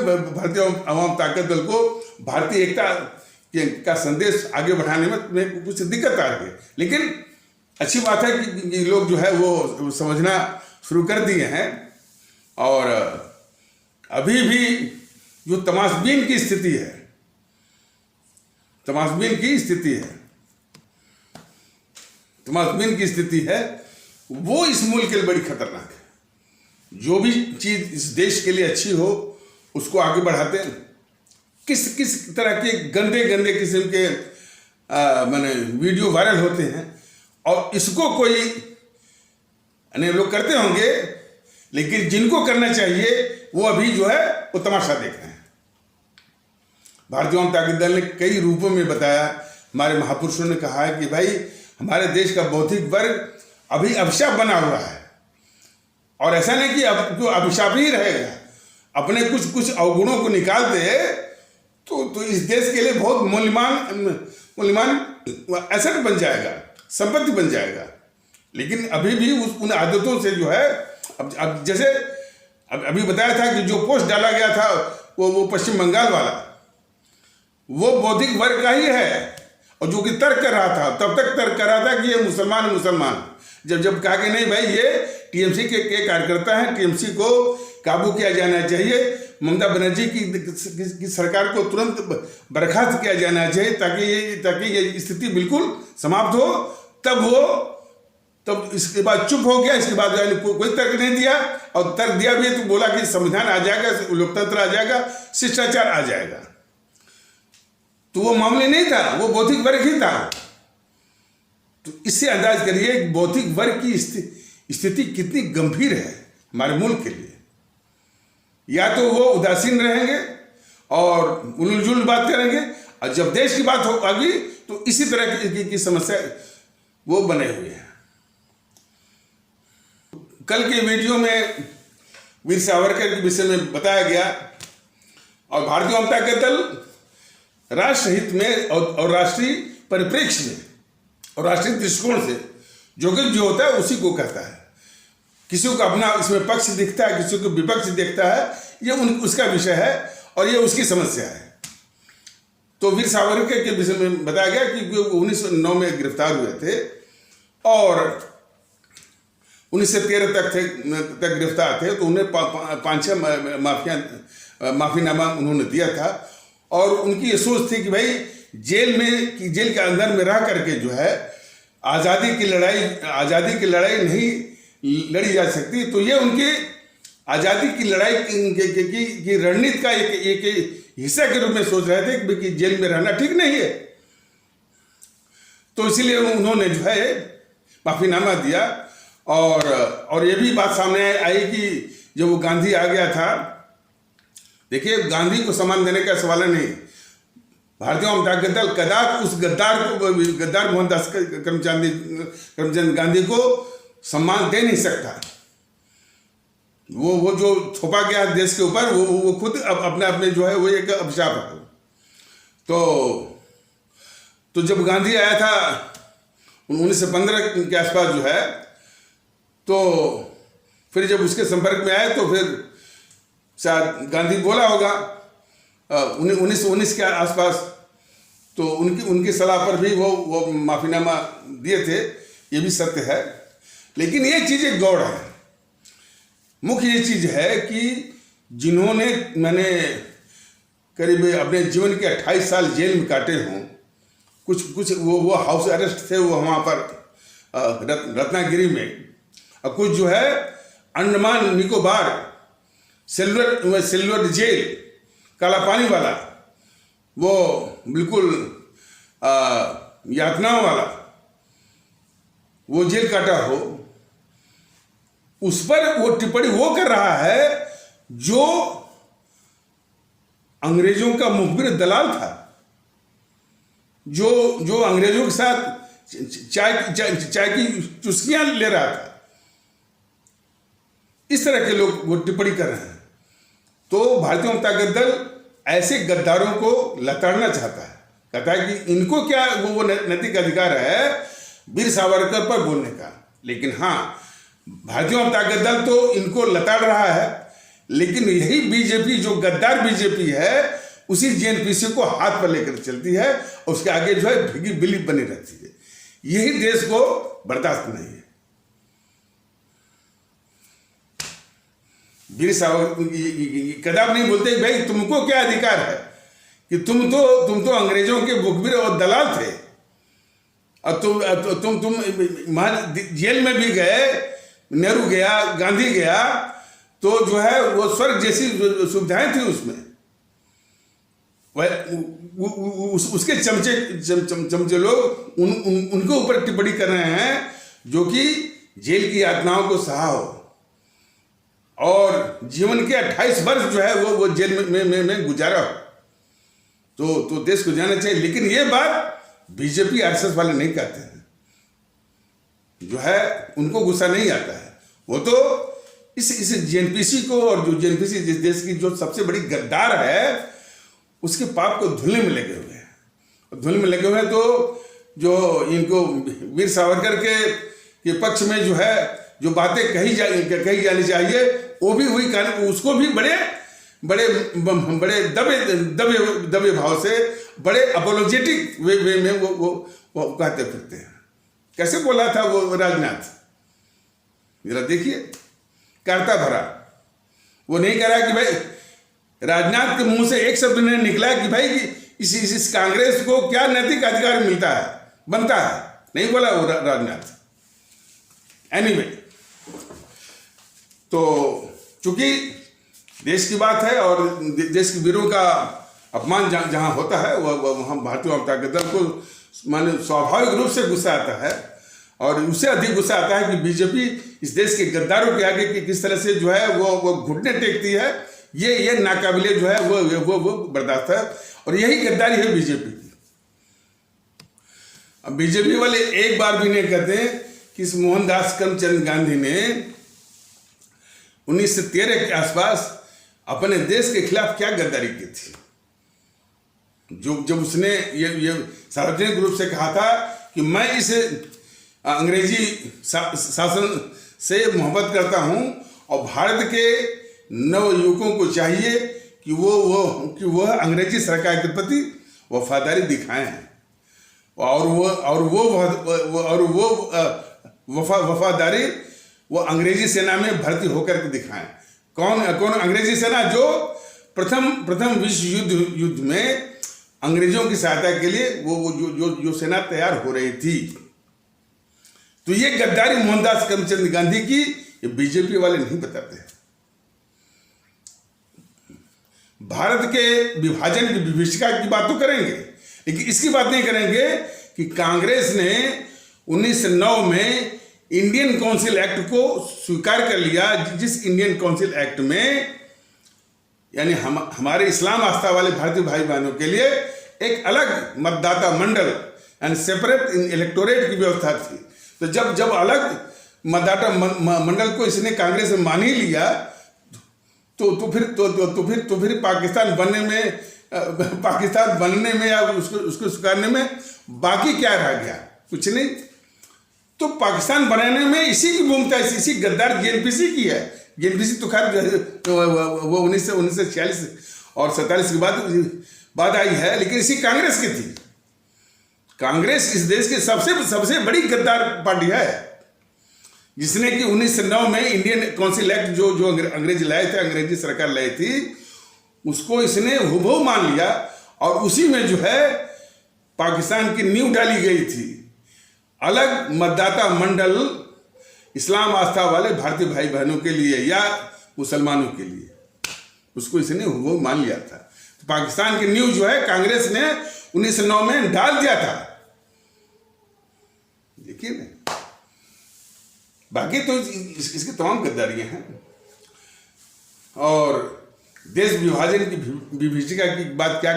अवाम ताकत दल को भारतीय एकता का संदेश आगे बढ़ाने में कुछ दिक्कत आ रही है। लेकिन अच्छी बात है कि लोग जो है वो समझना शुरू कर दिए हैं। और अभी भी जो तमाशबीन की स्थिति है, तमाशबीन की स्थिति है वो इस मुल्क के लिए बड़ी खतरनाक है। जो भी चीज इस देश के लिए अच्छी हो उसको आगे बढ़ाते हैं। किस तरह के गंदे किस्म के माने वीडियो वायरल होते हैं और इसको कोई लोग करते होंगे, लेकिन जिनको करना चाहिए वो अभी जो है वो तमाशा देख रहे हैं। भारतीय जनता दल ने कई रूपों में बताया, हमारे महापुरुषों ने कहा है कि भाई हमारे देश का बौद्धिक वर्ग अभी अभिशाप बना हुआ है। और ऐसा नहीं कि अब जो अभिशाप ही रहेगा, अपने कुछ अवगुणों को निकाल दे तो इस देश के लिए बहुत मूल्यवान एसेट बन जाएगा, संपत्ति बन जाएगा। लेकिन अभी भी उन आदतों से जो है अब जैसे अभी बताया था कि जो पोस्ट डाला गया था वो पश्चिम बंगाल वाला, वो बौद्धिक वर्ग का ही है। और जो कि तर्क कर रहा था, तब तक तर्क कर रहा था कि ये मुसलमान। जब कहा कि नहीं भाई ये टीएमसी के कार्यकर्ता हैं, टीएमसी को काबू किया जाना चाहिए, ममता बनर्जी की सरकार को तुरंत बर्खास्त किया जाना चाहिए ताकि ये स्थिति बिल्कुल समाप्त हो। तब इसके बाद चुप हो गया। इसके बाद कोई तर्क नहीं दिया, और तर्क दिया भी तो बोला कि संविधान आ जाएगा, लोकतंत्र आ जाएगा, शिष्टाचार आ जाएगा। तो वो मामले नहीं था, वो बौद्धिक वर्ग ही था। तो इससे अंदाज करिए बौद्धिक वर्ग की स्थिति कितनी गंभीर है हमारे मुल्क के लिए। या तो वो उदासीन रहेंगे और उलझुल बात करेंगे, और जब देश की बात होगी तो इसी तरह की समस्या वो बने हुए हैं। कल के वीडियो में वीर सावरकर के विषय में बताया गया, और भारतीय जनता दल राष्ट्र हित में और राष्ट्रीय परिप्रेक्ष्य में और राष्ट्रीय दृष्टिकोण से जो होता है उसी को कहता है। किसी को अपना इसमें पक्ष दिखता है, किसी को विपक्ष दिखता है, ये उसका विषय है और ये उसकी समस्या है। तो वीर सावरकर के विषय में बताया गया कि 1909 में गिरफ्तार हुए थे और 1913 तक गिरफ्तार थे। तो उन्हें 5-6 माफीनामा उन्होंने दिया था, और उनकी ये सोच थी कि भाई जेल के अंदर में रह करके जो है आज़ादी की लड़ाई नहीं लड़ी जा सकती। तो ये उनकी आज़ादी की लड़ाई की रणनीति का एक हिस्सा के रूप में सोच रहे थे कि जेल में रहना ठीक नहीं है। तो इसीलिए उन्होंने जो है माफीनामा दिया। और ये भी बात सामने आई कि जब वो गांधी आ गया था, देखिए गांधी को सम्मान देने का सवाल नहीं। भारतीय जनता दल कदापि उस गद्दार मोहनदास करमचंद गांधी को सम्मान दे नहीं सकता। वो जो थोपा गया देश के ऊपर, वो खुद अपने आप में जो है वो एक अभिशाप है। तो जब गांधी आया था 1915 के आसपास जो है, तो फिर जब उसके संपर्क में आए तो फिर शायद गांधी बोला होगा 1919 के आसपास, तो उनकी सलाह पर भी वो माफीनामा दिए थे। ये भी सत्य है। लेकिन ये चीज़ एक गौड़ है। मुख्य ये चीज़ है कि जिन्होंने मैंने करीब अपने जीवन के 28 साल जेल में काटे हों, कुछ वो हाउस अरेस्ट थे, वो वहाँ पर रत्नागिरी में, और कुछ जो है अंडमान निकोबार सिल्वर जेल, काला पानी वाला, वो बिल्कुल यातनाओं वाला वो जेल काटा हो, उस पर वो टिप्पणी वो कर रहा है जो अंग्रेजों का मुखबिर दलाल था, जो अंग्रेजों के साथ चाय की चुस्कियां ले रहा था। इस तरह के लोग वो टिप्पणी कर रहे हैं। तो भारतीय जनता दल ऐसे गद्दारों को लताड़ना चाहता है, कहता है कि इनको क्या वो नैतिक अधिकार है वीर सावरकर पर बोलने का। लेकिन हाँ, भारतीय जनता दल तो इनको लताड़ रहा है, लेकिन यही बीजेपी जो गद्दार बीजेपी है उसी जेएनपीसी को हाथ पर लेकर चलती है और उसके आगे जो है भीगी बिल्ली बनी रहती है। यही देश को बर्दाश्त नहीं है। वीर सावरकर कदाप नहीं बोलते भाई तुमको क्या अधिकार है कि तुम तो अंग्रेजों के मुखबिर और दलाल थे और तुम जेल में भी गए, नेहरू गया, गांधी गया, तो जो है वो स्वर्ग जैसी सुविधाएं थी उसमें। उसके चमचे लोग उनके ऊपर टिप्पणी कर रहे हैं जो कि जेल की यातनाओं को सहा हो और जीवन के 28 वर्ष जो है वो जेल में गुजारा हो। तो देश को जाना चाहिए। लेकिन ये बात बीजेपी आरएसएस वाले नहीं कहते हैं, जो है उनको गुस्सा नहीं आता है। वो तो इस जेएनपीसी को, और जो जेएनपीसी जिस देश की जो सबसे बड़ी गद्दार है, उसके पाप को धुलने में लगे हुए हैं। धुलने में लगे हुए हैं। तो जो इनको वीर सावरकर के पक्ष में जो है जो बातें कही जानी चाहिए वो भी हुई, उसको भी बड़े दबे भाव से, बड़े अपोलोजेटिक वे में वो कहते फिरते हैं। कैसे बोला था वो राजनाथ, जरा देखिए, करता भरा। वो नहीं कह रहा कि भाई, राजनाथ के मुंह से एक शब्द नहीं निकला कि भाई इस कांग्रेस को क्या नैतिक अधिकार मिलता है, बनता है, नहीं बोला वो राजनाथ। एनीवे, तो चूंकि देश की बात है और देश के वीरों का अपमान जहां होता है वहां भारतीय जनता दल को माने स्वाभाविक रूप से गुस्सा आता है। और उससे अधिक गुस्सा आता है कि बीजेपी इस देश के गद्दारों के आगे किस तरह से जो है वो घुटने टेकती है। ये नाकाबिले जो है वो बर्दाश्त है। और यही गद्दारी है बीजेपी की। अब बीजेपी वाले एक बार भी नहीं कहते कि इस मोहनदास करमचंद गांधी ने 1913 के आसपास अपने देश के खिलाफ क्या गद्दारी की थी। जब उसने ये सार्वजनिक रूप से कहा था कि मैं इस अंग्रेजी शासन से मोहब्बत करता हूं और भारत के नव युवकों को चाहिए कि वो अंग्रेजी सरकार के प्रति वफादारी दिखाएं और वो वफादारी वो अंग्रेजी सेना में भर्ती होकर के दिखाएं। कौन अंग्रेजी सेना जो प्रथम विश्व युद्ध में अंग्रेजों की सहायता के लिए जो सेना तैयार हो रही थी। तो ये गद्दारी मोहनदास करमचंद गांधी की ये बीजेपी वाले नहीं बताते हैं। भारत के विभाजन की विभीषिका की बात तो करेंगे, लेकिन इसकी बात नहीं करेंगे कि कांग्रेस ने 1909 में इंडियन काउंसिल एक्ट को स्वीकार कर लिया, जिस इंडियन काउंसिल एक्ट में यानी हमारे इस्लाम आस्था वाले भारतीय भाई बहनों के लिए एक अलग मतदाता मंडल यानी सेपरेट इलेक्टोरेट की व्यवस्था थी। तो जब अलग मतदाता मंडल को इसने कांग्रेस में मान ही लिया तो फिर पाकिस्तान बनने में या उसको स्वीकारने में बाकी क्या रह गया? कुछ नहीं। तो पाकिस्तान बनाने में इसी की भूमिका, इसी गद्दार जेएनपीसी की है। जेएनपीसी तो खैर वो 1946 और 47 की बात आई है, लेकिन इसी कांग्रेस की थी। कांग्रेस इस देश की सबसे बड़ी गद्दार पार्टी है, जिसने कि 1909 में इंडियन काउंसिल एक्ट जो अंग्रेज लाए थे, अंग्रेजी सरकार लाई थी, उसको इसने हुबहू मान लिया और उसी में जो है पाकिस्तान की नींव डाली गई थी। अलग मतदाता मंडल इस्लाम आस्था वाले भारतीय भाई बहनों के लिए या मुसलमानों के लिए, उसको इसने हुबहू मान लिया था। तो पाकिस्तान की नींव जो है कांग्रेस ने 1909 में डाल दिया था। देखिए, बाकी तो इसकी तमाम गद्दारियां हैं। और देश विभाजन की विभीषिका की बात क्या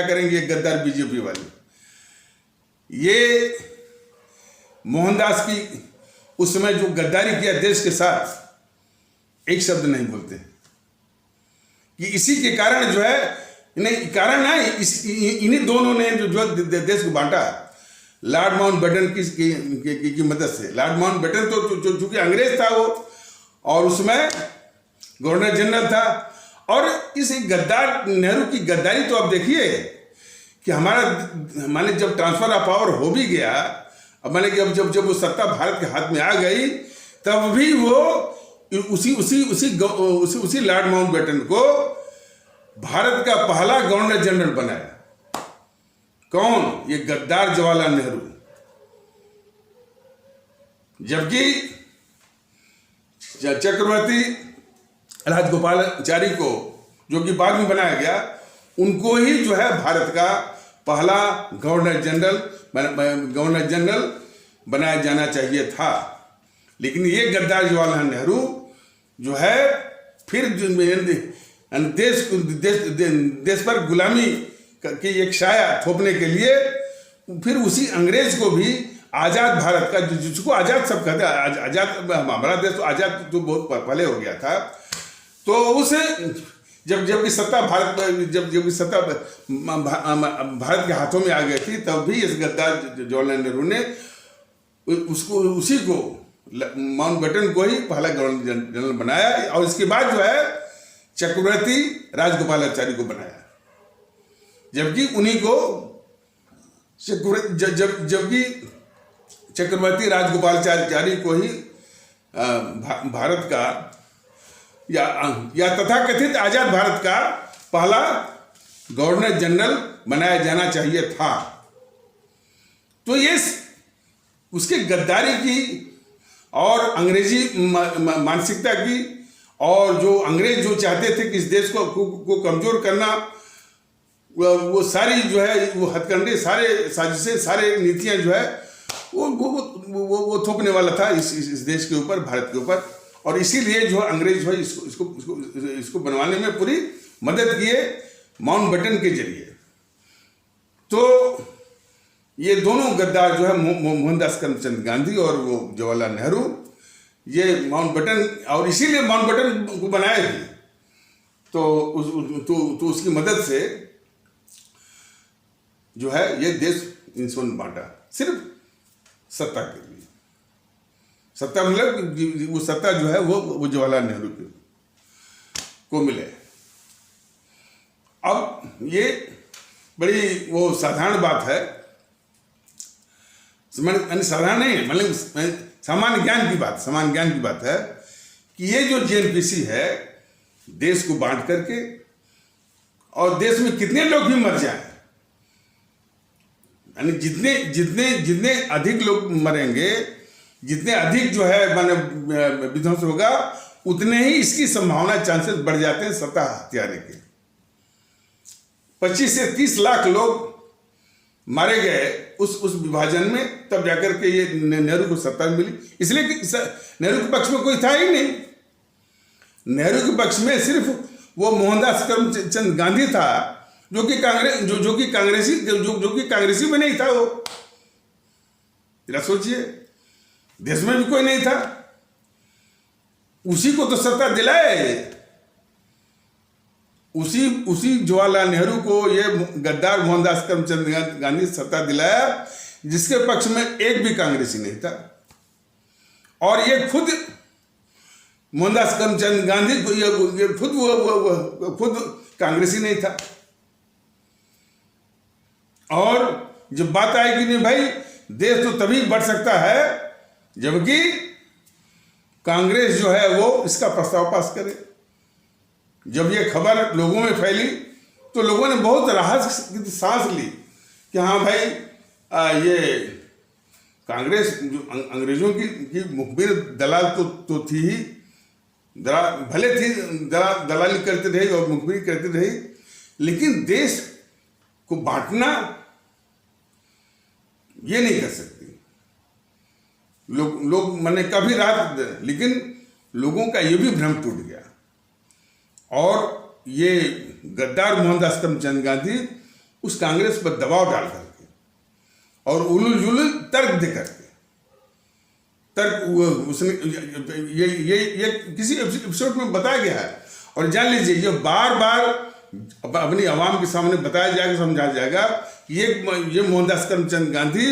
करेंगे ये गद्दार बीजेपी वाले। ये मोहनदास की उस समय जो गद्दारी किया देश के साथ, एक शब्द नहीं बोलते कि इसी के कारण जो है, नहीं कारण है इन्हीं दोनों ने जो देश को बांटा लॉर्ड माउंटबेटन की मदद से। लॉर्ड माउंटबेटन तो चूंकि अंग्रेज था वो, और उसमें गवर्नर जनरल था। और इस गद्दार नेहरू की गद्दारी तो आप देखिए कि हमारा माने जब ट्रांसफर ऑफ पावर हो भी गया, अब माने कि अब जब वो सत्ता भारत के हाथ में आ गई, तब भी वो उसी लॉर्ड माउंटबेटन को भारत का पहला गवर्नर जनरल बनाया। कौन? ये गद्दार जवाहरलाल नेहरू। जबकि चक्रवर्ती राजगोपालाचारी को, जो कि बाद में बनाया गया, उनको ही जो है भारत का पहला गवर्नर जनरल बनाया जाना चाहिए था। लेकिन ये गद्दार जवाहरलाल नेहरू जो है फिर देश पर गुलामी की एक साया थोपने के लिए फिर उसी अंग्रेज को भी आजाद भारत का, जिसको आजाद सब कहते हैं, आजाद हमारा देश तो आजाद तो बहुत पहले हो गया था, तो उस जब सत्ता भारत के हाथों में आ गई थी, तब भी इस गद्दार जवाहरलाल नेहरू ने उसी को माउंटबेटन को ही पहला गवर्नर जनरल बनाया। और इसके बाद जो है चक्रवर्ती राजगोपालाचारी को बनाया, जबकि उन्हीं को जबकि चक्रवर्ती राजगोपालाचारी को ही भारत का या तथाकथित आजाद भारत का पहला गवर्नर जनरल बनाया जाना चाहिए था। तो ये उसके गद्दारी की और अंग्रेजी मानसिकता की, और जो अंग्रेज जो चाहते थे कि इस देश को कमजोर करना, वो सारी जो है वो हथकंडे, सारे साजिशें, सारे नीतियां जो है वो थोपने वाला था इस देश के ऊपर, भारत के ऊपर। और इसीलिए जो अंग्रेज जो है इसको बनवाने में पूरी मदद किए माउंटबेटन के जरिए। तो ये दोनों गद्दार जो है मोहनदास करमचंद गांधी और वो जवाहरलाल नेहरू, ये माउंटबेटन, और इसीलिए माउंटबेटन को बनाए थे। तो उसकी मदद से जो है ये देश इंसान बांटा, सिर्फ सत्ता के लिए। सत्ता मतलब वो सत्ता जो है वो जवाहरलाल नेहरू को मिले। अब ये बड़ी वो साधारण बात है, साधारण नहीं है, मतलब सामान्य ज्ञान की बात है कि ये जो जेएनपीसी है, देश को बांट करके, और देश में कितने लोग भी मर जाएं, यानी जितने अधिक लोग मरेंगे, जितने अधिक जो है माने विध्वंस होगा, उतने ही इसकी संभावना, चांसेस बढ़ जाते हैं सत्ता हथियाने के। 25 से 30 लाख लोग मारे गए उस विभाजन में, तब जाकर के ये नेहरू को सत्ता मिली। इसलिए कि नेहरू के पक्ष में कोई था ही नहीं। नेहरू के पक्ष में सिर्फ वो मोहनदास करमचंद गांधी था, जो कि कांग्रेसी में नहीं था। वो जरा सोचिए, देश में भी कोई नहीं था, उसी को तो सत्ता दिलाए। उसी जवाहरलाल नेहरू को ये गद्दार मोहनदास करमचंद गांधी सत्ता दिलाया, जिसके पक्ष में एक भी कांग्रेसी नहीं था। और ये खुद मोहनदास करमचंद गांधी को ये खुद कांग्रेसी नहीं था। और जब बात आएगी नहीं भाई, देश तो तभी बढ़ सकता है जबकि कांग्रेस जो है वो इसका प्रस्ताव पास करे। जब ये खबर लोगों में फैली तो लोगों ने बहुत राहत की सांस ली कि हाँ भाई, ये कांग्रेस जो अंग्रेजों की मुखबिर दलाल तो थी ही, भले थी, दलाली करती रही और मुखबिरी करती रही, लेकिन देश को बांटना ये नहीं कर सकती। लोग मैंने कभी राहत, लेकिन लोगों का ये भी भ्रम टूट गया। और ये गद्दार मोहनदास करमचंद गांधी उस कांग्रेस पर दबाव डाल करके और उलूल जुलूल तर्क दे करके तर्क उसने ये किसी एपिसोड में बताया गया है। और जान लीजिए, ये बार बार अपनी आवाम के सामने बताया जाएगा, समझाया जाएगा कि ये मोहनदास करमचंद गांधी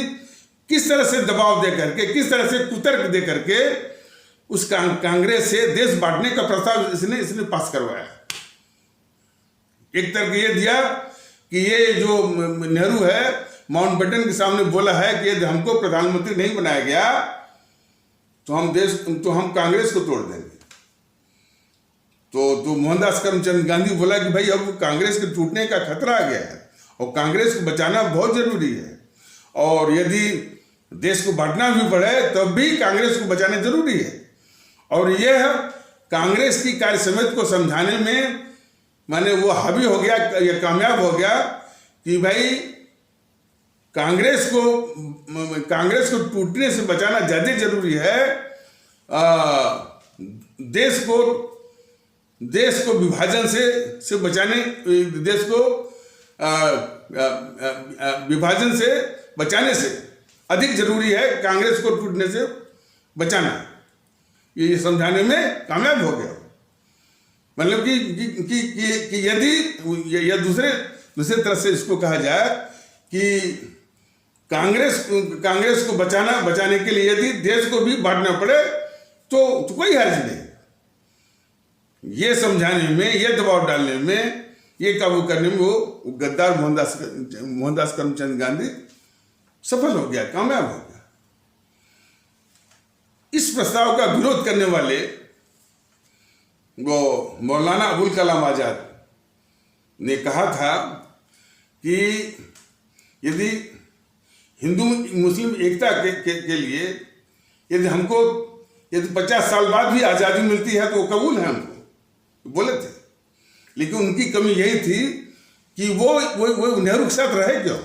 किस तरह से दबाव दे करके, किस तरह से कुतर्क दे करके उस कांग्रेस से देश बांटने का प्रस्ताव इसने पास करवाया। एक तर्क ये दिया कि ये जो नेहरू है माउंटबेटन के सामने बोला है कि यदि हमको प्रधानमंत्री नहीं बनाया गया तो हम कांग्रेस को तोड़ देंगे। तो मोहनदास करमचंद गांधी बोला कि भाई अब कांग्रेस के टूटने का खतरा आ गया है और कांग्रेस को बचाना बहुत जरूरी है, और यदि देश को बांटना भी पड़े तब भी कांग्रेस को बचाना जरूरी है। और यह कांग्रेस की कार्य समिति को समझाने में माने वो हावी हो गया, या कामयाब हो गया कि भाई कांग्रेस को टूटने से बचाना ज्यादा जरूरी है, देश को विभाजन से बचाने, देश को विभाजन से बचाने से अधिक जरूरी है कांग्रेस को टूटने से बचाना। ये समझाने में कामयाब हो गया। मतलब कि यदि या दूसरे तरह से इसको कहा जाए कि कांग्रेस को बचाने के लिए यदि देश को भी बांटना पड़े तो कोई हर्ज नहीं। ये समझाने में, ये दबाव डालने में, ये काबू करने में वो गद्दार मोहनदास करमचंद गांधी सफल हो गया, कामयाब हो गया। इस प्रस्ताव का विरोध करने वाले वो मौलाना अबुल कलाम आजाद ने कहा था कि यदि हिंदू मुस्लिम एकता के लिए यदि 50 साल बाद भी आज़ादी मिलती है तो वो कबूल है हमको, बोले थे। लेकिन उनकी कमी यही थी कि वो नेहरू के साथ रहे क्यों।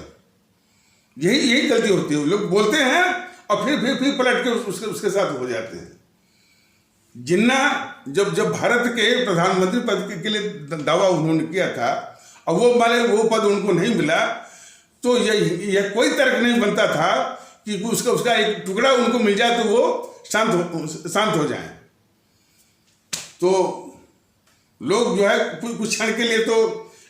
यही गलती होती है, लोग बोलते हैं और फिर पलट के उसके साथ हो जाते हैं। जिन्ना जब भारत के प्रधानमंत्री पद के लिए दावा उन्होंने किया था और वो पद उनको नहीं मिला, तो यह कोई तर्क नहीं बनता था कि उसका एक टुकड़ा उनको मिल जाए तो वो शांत हो जाए। तो लोग जो है कुछ क्षण के लिए तो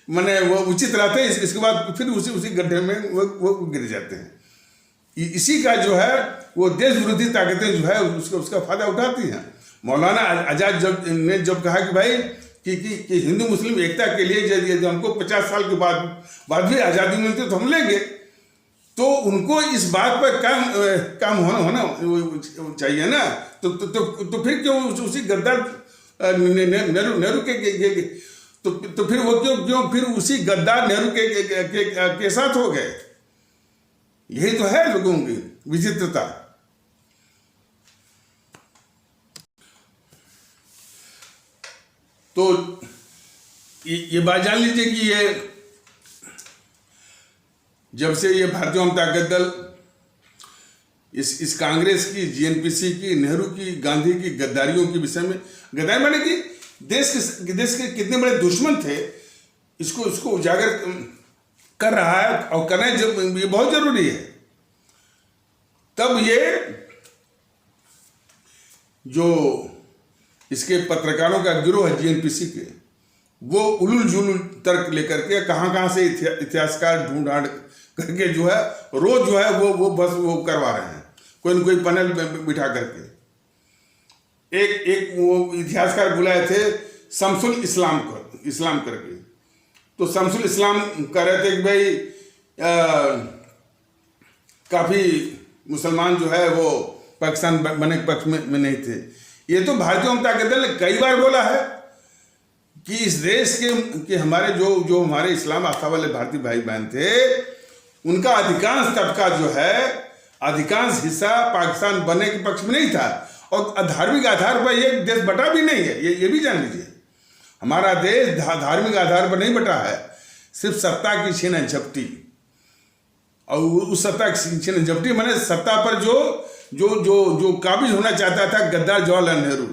माने वो उचित रहते हैं, इसके बाद फिर उसी गड्ढे में वो गिर जाते हैं। इसी का जो है वो देश विरोधी ताकतें जो है उसका फायदा उठाती हैं। मौलाना आजाद जब कहा कि भाई कि हिंदू मुस्लिम एकता के लिए यदि हमको 50 साल के बाद भी आज़ादी मिलती तो हम लेंगे, तो उनको इस बात पर काम होना चाहिए ना। तो फिर क्यों उसी गद्दार नेहरू के तो फिर वो क्यों फिर उसी गद्दार नेहरू के साथ हो गए। यही तो है लोगों की विचित्रता। तो ये बात जान लीजिए कि ये जब से ये भारतीय जनता दल इस कांग्रेस की, जीएनपीसी की, नेहरू की, गांधी की गद्दारियों के विषय में, गद्दारी माने कि देश के कितने बड़े दुश्मन थे, इसको उजागर कर रहा है और करना ये बहुत जरूरी है। तब ये जो इसके पत्रकारों का गिरोह है जीएनपीसी के, वो उलूल जुलूल तर्क लेकर के कहाँ से इतिहासकार ढूंढ करके जो है रोज जो है वो बस वो करवा रहे हैं, कोई न कोई पैनल बिठा करके। एक वो इतिहासकार बुलाए थे शमसुल इस्लाम करके। तो शमसुल इस्लाम कह रहे थे कि भाई काफ़ी मुसलमान जो है वो पाकिस्तान बनने के पक्ष में नहीं थे। ये तो भारतीय जनता दल ने कई बार बोला है कि इस देश के हमारे जो हमारे इस्लाम आस्था वाले भारतीय भाई बहन थे, उनका अधिकांश तबका जो है, अधिकांश हिस्सा पाकिस्तान बनने के पक्ष में नहीं था और धार्मिक आधार पर ये देश बटा भी नहीं है। ये भी जान लीजिए, हमारा देश धार्मिक आधार पर नहीं बटा है, सिर्फ सत्ता की छीना झपटी। और उस सत्ता की छीना झपटी माने सत्ता पर जो काबिज होना चाहता था गद्दार जवाहरलाल नेहरू,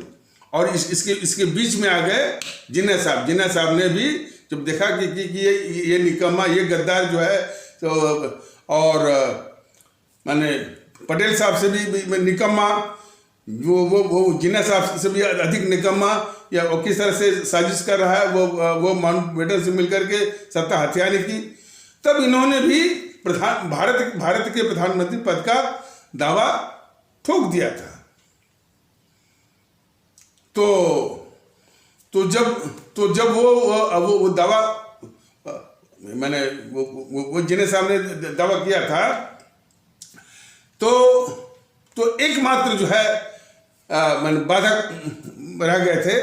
और इसके बीच में आ गए जिन्ना साहब ने भी जब देखा कि ये निकम्मा, ये गद्दार जो है, तो और माने पटेल साहब से भी निकम्मा, वो जिन्ना साहब से भी अधिक निकम्मा या वो किस तरह से साजिश कर रहा है, वो माउंटबेटन से मिलकर के सत्ता हथियाने की। तब इन्होंने भी भारत के प्रधानमंत्री पद का दावा ठोक दिया था। तो जब वो दावा, मैंने वो जिन्ना साहब ने दावा किया था, तो एकमात्र जो है मैंने बाधक रह गए थे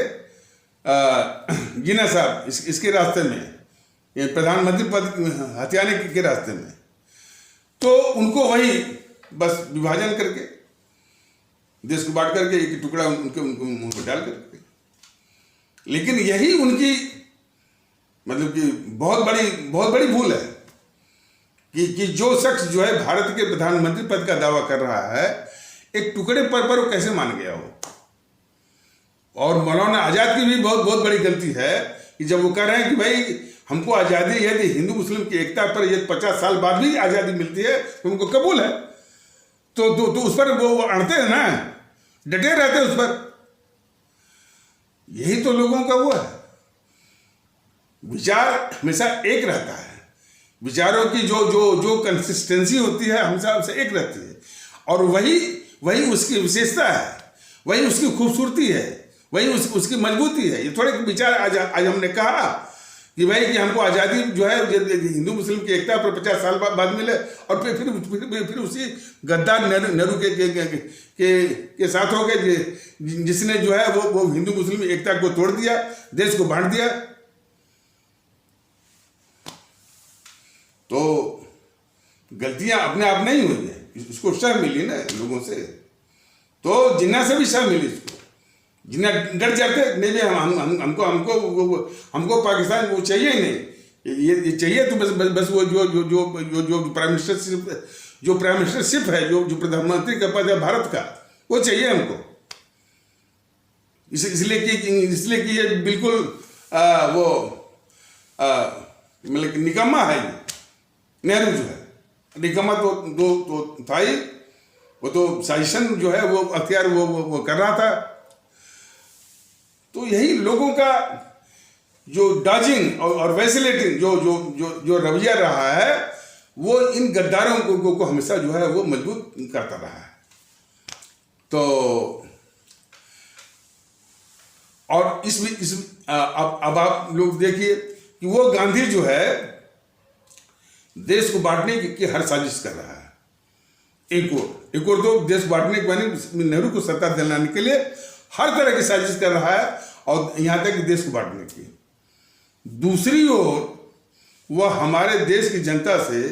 जिन्ना साहब इसके रास्ते में, ये प्रधानमंत्री पद हथियाने के रास्ते में। तो उनको वही बस विभाजन करके, देश को बांट करके एक टुकड़ा उनको मुंह पर डाल करके। लेकिन यही उनकी मतलब कि बहुत बड़ी भूल है कि जो शख्स जो है भारत के प्रधानमंत्री पद का दावा कर रहा है, एक टुकड़े पर वो कैसे मान गया हो। और मौलाना आज़ाद की भी बहुत बड़ी गलती है कि जब वो कह रहे हैं कि भाई हमको आज़ादी, यदि हिंदू मुस्लिम की एकता पर यदि 50 साल बाद भी आज़ादी मिलती है तो उनको कबूल है, तो उस पर वो अड़ते हैं ना, डटे रहते हैं उस पर। यही तो लोगों का वो है, विचार हमेशा एक रहता है, विचारों की जो कंसिस्टेंसी होती है हमेशा एक रहती है, और वही उसकी विशेषता है, वही उसकी खूबसूरती है, वही उसकी मजबूती है। ये थोड़े विचार आज हमने कहा कि भाई कि हमको आज़ादी जो है हिंदू मुस्लिम की एकता पर 50 साल बाद मिले, और फिर उसी गद्दार नेहरू के साथ हो गए जिसने जो है वो हिंदू मुस्लिम एकता को तोड़ दिया, देश को बांट दिया। तो गलतियां अपने आप नहीं हुई है, इसको शर्म मिली ना लोगों से, तो जिन्ना से भी शर्म मिली इसको। जिन्ना डर जाते नहीं भाई हमको पाकिस्तान वो चाहिए ही नहीं, ये चाहिए तो बस वो जो प्राइम मिनिस्टरशिप है, जो प्रधानमंत्री का पद है भारत का, वो चाहिए हमको। इसलिए कि ये बिल्कुल मतलब निकम्मा है ये नेहरू जो है, निकम्मा तो था ही, वो तो साजिशन जो है वो अख्तियार वो कर रहा था। तो यही लोगों का जो डॉजिंग और वैसिलेटिंग जो रवैया रहा है, वो इन गद्दारों को हमेशा जो है वो मजबूत करता रहा है। तो और अब आप लोग देखिए कि वो गांधी जो है देश को बांटने की हर साजिश कर रहा है। एक और तो देश बांटने के माने नेहरू को सत्ता दिलाने के लिए हर तरह की साजिश कर रहा है, और यहाँ तक कि देश को बांटने की। दूसरी ओर वह हमारे देश की जनता से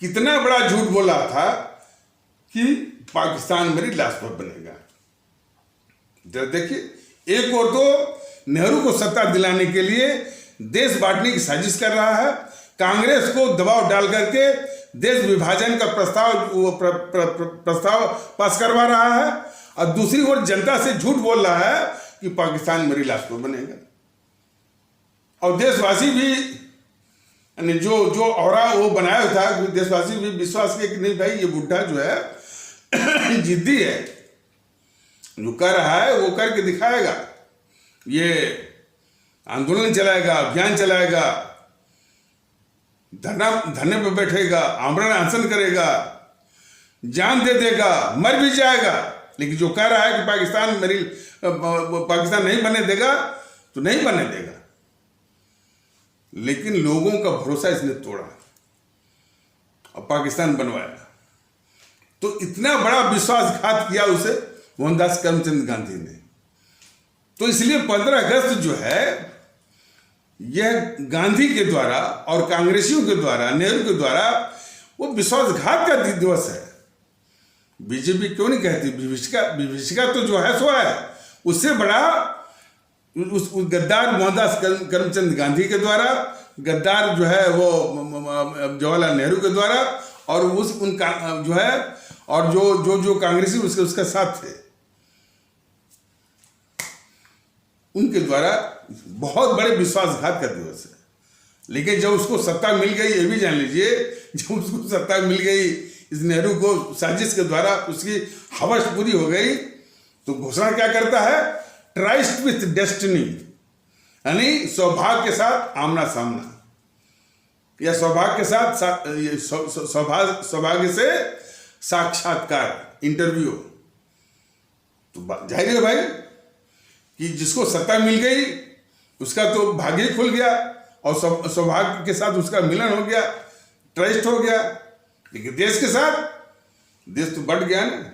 कितना बड़ा झूठ बोला था कि पाकिस्तान मेरी लाश पर बनेगा। जरा देखिए, एक और तो नेहरू को सत्ता दिलाने के लिए देश बांटने की साजिश कर रहा है, कांग्रेस को दबाव डाल करके देश विभाजन का प्रस्ताव पास करवा रहा है, और दूसरी ओर जनता से झूठ बोल रहा है कि पाकिस्तान मेरी लाश पर बनेगा। और देशवासी भी जो औरा वो बनाया था, देशवासी भी विश्वास किया कि नहीं भाई ये बुढ़ा जो है जिद्दी है, जो कर रहा है वो करके दिखाएगा, ये आंदोलन चलाएगा, अभियान चलाएगा, धरने पर बैठेगा, आमरण अनशन करेगा, जान दे देगा, मर भी जाएगा, लेकिन जो कह रहा है कि पाकिस्तान नहीं बनने देगा तो नहीं बनने देगा। लेकिन लोगों का भरोसा इसने तोड़ा और पाकिस्तान बनवाया। तो इतना बड़ा विश्वासघात किया उसे मोहनदास करमचंद गांधी ने। तो इसलिए 15 अगस्त जो है यह गांधी के द्वारा और कांग्रेसियों के द्वारा, नेहरू के द्वारा वो विश्वासघात का दिवस है। बीजेपी क्यों नहीं कहती? विभीषिका तो जो है सो है, उससे बड़ा उस गद्दार मोहनदास करमचंद गांधी के द्वारा, गद्दार जो है वो जवाहरलाल नेहरू के द्वारा, और उनका जो है और जो कांग्रेसी उसका साथ थे, उनके द्वारा बहुत बड़े विश्वासघात का दिवस है। लेकिन जब उसको सत्ता मिल गई, ये भी जान लीजिए, जब उसको सत्ता मिल गई इस नेहरू को साजिश के द्वारा उसकी हवस पूरी हो गई, तो घोषणा क्या करता है, ट्राइस्ट विथ डेस्टिनी, यानी सौभाग्य के साथ आमना सामना, या सौभाग्य के साथ सौभाग्य से साक्षात्कार, इंटरव्यू। तो जाहिर है भाई कि जिसको सत्ता मिल गई उसका तो भाग्य खुल गया और सौभाग्य के साथ उसका मिलन हो गया, ट्रस्ट हो गया। लेकिन देश के साथ, देश तो बढ़ गया ना,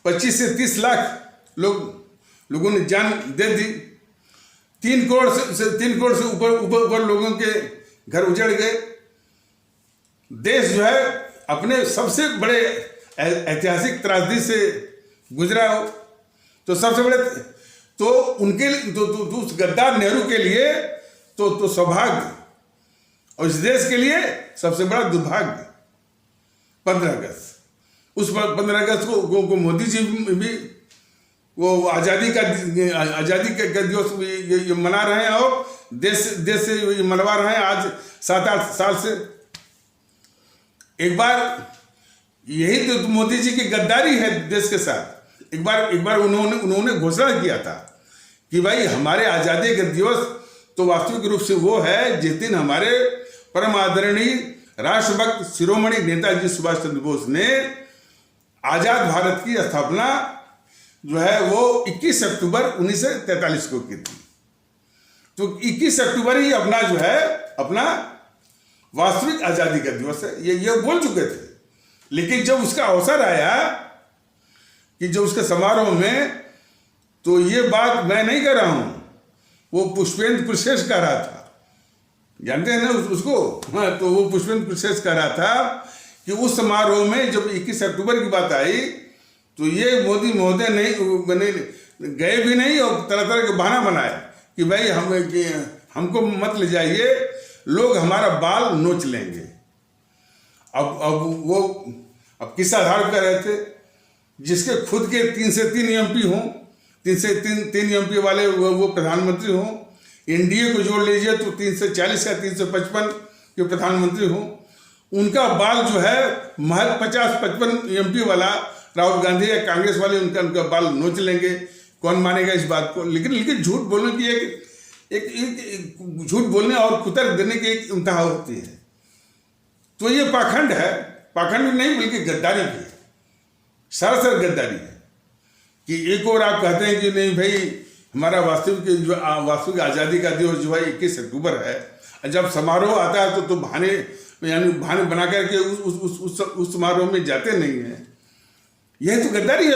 25 से 30 लाख लोगों ने जान दे दी, 3 करोड़ से ऊपर लोगों के घर उजड़ गए। देश जो है अपने सबसे बड़े ऐतिहासिक त्रासदी से गुजरा हो, तो सबसे बड़े तो उनके लिए तो उस गद्दार नेहरू के लिए तो सौभाग्य, और इस देश के लिए सबसे बड़ा दुर्भाग्य 15 अगस्त। उस 15 अगस्त को मोदी जी भी वो आज़ादी का दिवस ये मना रहे हैं और देश से ये मनवा रहे हैं आज 7-8 साल से। एक बार यही तो मोदी जी की गद्दारी है देश के साथ। एक बार उन्होंने घोषणा किया था कि भाई हमारे आज़ादी का दिवस तो वास्तविक रूप से वो है जिस दिन हमारे परम आदरणीय राष्ट्रभक्त शिरोमणि नेताजी सुभाष चंद्र बोस ने आजाद भारत की स्थापना जो है वो 21 अक्टूबर 1943 को की थी। तो 21 अक्टूबर ही अपना जो है अपना वास्तविक आजादी का दिवस है, ये बोल चुके थे। लेकिन जब उसका अवसर आया कि जो उसके समारोह में, तो ये बात मैं नहीं कर रहा हूं, वो पुष्पेंद्र कुशेष कह रहा था, जानते हैं ना उसको, हाँ, तो वो पुष्पेंद्र कुशेष कह रहा था कि उस समारोह में जब 21 अक्टूबर की बात आई तो ये मोदी महोदय नहीं गए भी नहीं और तरह तरह के बहाना बनाए कि भाई हमको मत ले जाइए, लोग हमारा बाल नोच लेंगे। अब किस आधार पर रहे थे, जिसके खुद के 3 से 3 एमपी हों, 3 से 3 एमपी वाले वो प्रधानमंत्री हों, एनडीए को जोड़ लीजिए तो 340 या 355 के प्रधानमंत्री हों, उनका बाल जो है महज 50-55 एमपी वाला राहुल गांधी या कांग्रेस वाले उनका बाल नोच लेंगे। कौन मानेगा इस बात को? लेकिन झूठ बोलने की एक झूठ बोलने और कुतर्क देने की एक इंतहा होती है। तो ये पाखंड है, पाखंड नहीं बल्कि गद्दारी की, सरासर गद्दारी है कि एक और आप कहते हैं कि नहीं भाई हमारा वास्तविक आज़ादी का दिवस जो है 21 अक्टूबर है। जब समारोह आता है तो बहाने बना करके उस समारोह में जाते नहीं हैं। यह तो गद्दारी है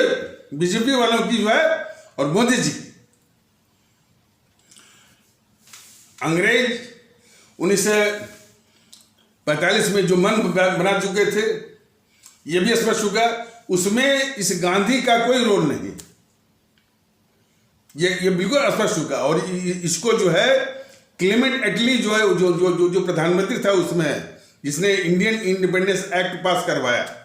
बीजेपी वालों की जो है और मोदी जी। अंग्रेज 1945 में जो मन बना चुके थे, ये भी स्पष्ट होगा, उसमें इस गांधी का कोई रोल नहीं, ये बिल्कुल स्पष्ट होगा। और इसको जो है क्लेमेंट एटली जो है जो प्रधानमंत्री था उसमें, जिसने इंडियन इंडिपेंडेंस एक्ट पास करवाया,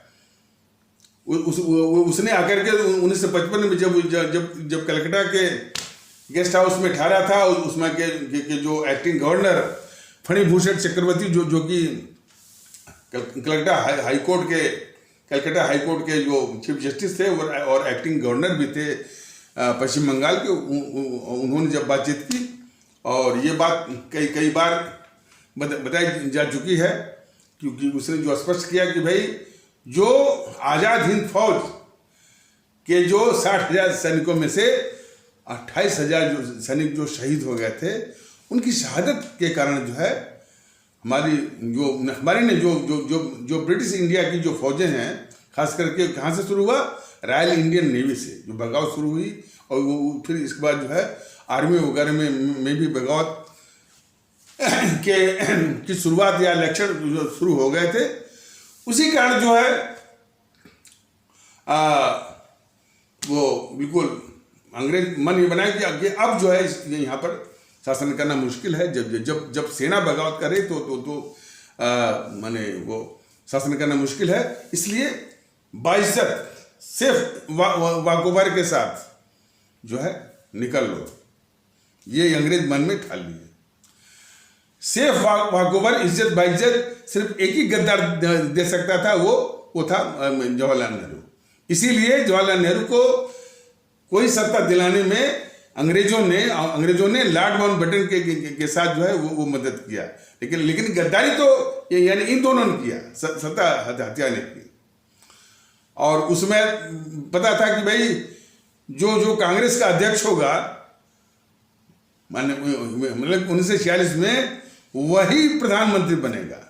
उसने आकर के 1955 में जब कलकत्ता के गेस्ट हाउस में ठहरा था, उसमें के जो एक्टिंग गवर्नर फणिभूषण चक्रवर्ती जो कि कलकत्ता हाई कोर्ट के जो चीफ जस्टिस थे और एक्टिंग गवर्नर भी थे पश्चिम बंगाल के, उन्होंने जब बातचीत की और ये बात कई बार बताई जा चुकी है, क्योंकि उसने जो स्पष्ट किया कि भाई जो आज़ाद हिंद फौज के जो 60,000 सैनिकों में से 28,000 जो सैनिक जो शहीद हो गए थे, उनकी शहादत के कारण जो है हमारी जो ब्रिटिश इंडिया की जो फौजें हैं, खास करके कहाँ से शुरू हुआ, रॉयल इंडियन नेवी से जो बगावत शुरू हुई, और वो फिर इसके बाद जो है आर्मी वगैरह में भी बगावत की शुरुआत या लक्षण शुरू हो गए थे। उसी कारण जो है वो बिल्कुल अंग्रेज मन ये बनाया कि अब जो है यहाँ पर शासन करना मुश्किल है। जब सेना बगावत करे तो माने वो शासन करना मुश्किल है, इसलिए बाइज्जत सिर्फ वाकोबर के साथ जो है निकल लो, ये अंग्रेज मन में ठान लिए। सेफ वाकओवर इज्जत बाइज्जत सिर्फ एक ही गद्दार दे सकता था, वो था जवाहरलाल नेहरू। इसीलिए जवाहरलाल नेहरू को कोई सत्ता दिलाने में अंग्रेजों ने लॉर्ड माउंटबेटन के साथ जो है वो मदद किया, लेकिन गद्दारी तो यानी इन दोनों ने किया, सत्ता हत्या ने की। और उसमें पता था कि भाई जो कांग्रेस का अध्यक्ष होगा, मतलब 1946 में वही प्रधानमंत्री बनेगा।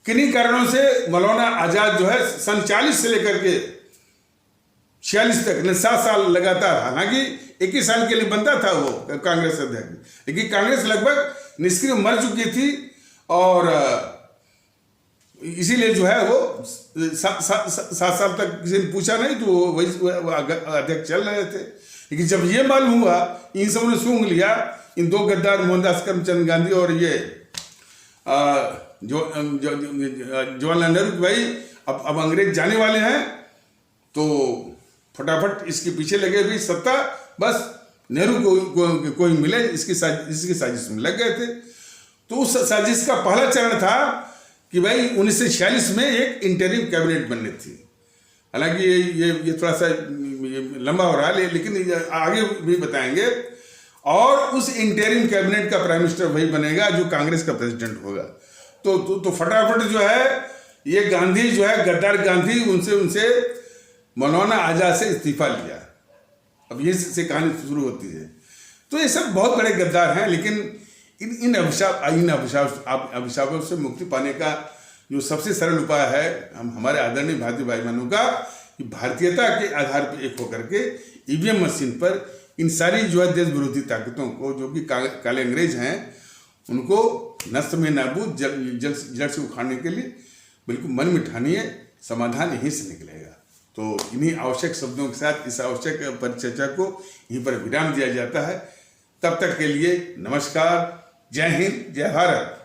किन्हीं कारणों से मौलाना आजाद जो है सन 40 से लेकर के 46 तक 7 साल लगातार, हालांकि 21 साल के लिए बनता था वो कांग्रेस अध्यक्ष, लेकिन कांग्रेस लगभग निष्क्रिय मर चुकी थी और इसीलिए जो है वो 7 साल तक किसी ने पूछा नहीं, तो वही अध्यक्ष चल रहे थे। लेकिन जब ये मालूम हुआ, इन सब ने सूंघ लिया, इन दो गद्दार मोहनदास करमचंद गांधी और ये जवाहरलाल नेहरू, भाई अब अंग्रेज जाने वाले हैं, तो फटाफट इसके पीछे लगे भी सत्ता बस नेहरू को कोई मिले, इसकी साजिश में लग गए थे। तो उस साजिश का पहला चरण था कि भाई 1946 में एक इंटरिम कैबिनेट बननी थी। हालांकि ये थोड़ा सा लंबा हो रहा है, लेकिन आगे भी बताएंगे। और उस इंटरिम कैबिनेट का प्राइम मिनिस्टर वही बनेगा जो कांग्रेस का प्रेसिडेंट होगा। तो फटाफट जो है ये गांधी जो है गद्दार गांधी उनसे मौलाना आजाद से इस्तीफा लिया। अब ये से कहानी शुरू होती है। तो ये सब बहुत बड़े गद्दार हैं, लेकिन इन अभिशापों से मुक्ति पाने का जो सबसे सरल उपाय है हमारे आदरणीय भारतीय भाई बहनों का, कि भारतीयता के आधार पर एक होकर के ईवीएम मशीन पर इन सारी जो है देश विरोधी ताकतों को, जो कि काले अंग्रेज हैं, उनको नस्ल में नाबूद जड़ से उखाड़ने के लिए बिल्कुल मन में ठानिए, समाधान यहीं से निकलेगा। तो इन्हीं आवश्यक शब्दों के साथ इस आवश्यक परिचर्चा को यहीं पर विराम दिया जाता है। तब तक के लिए नमस्कार, जय हिंद, जय भारत।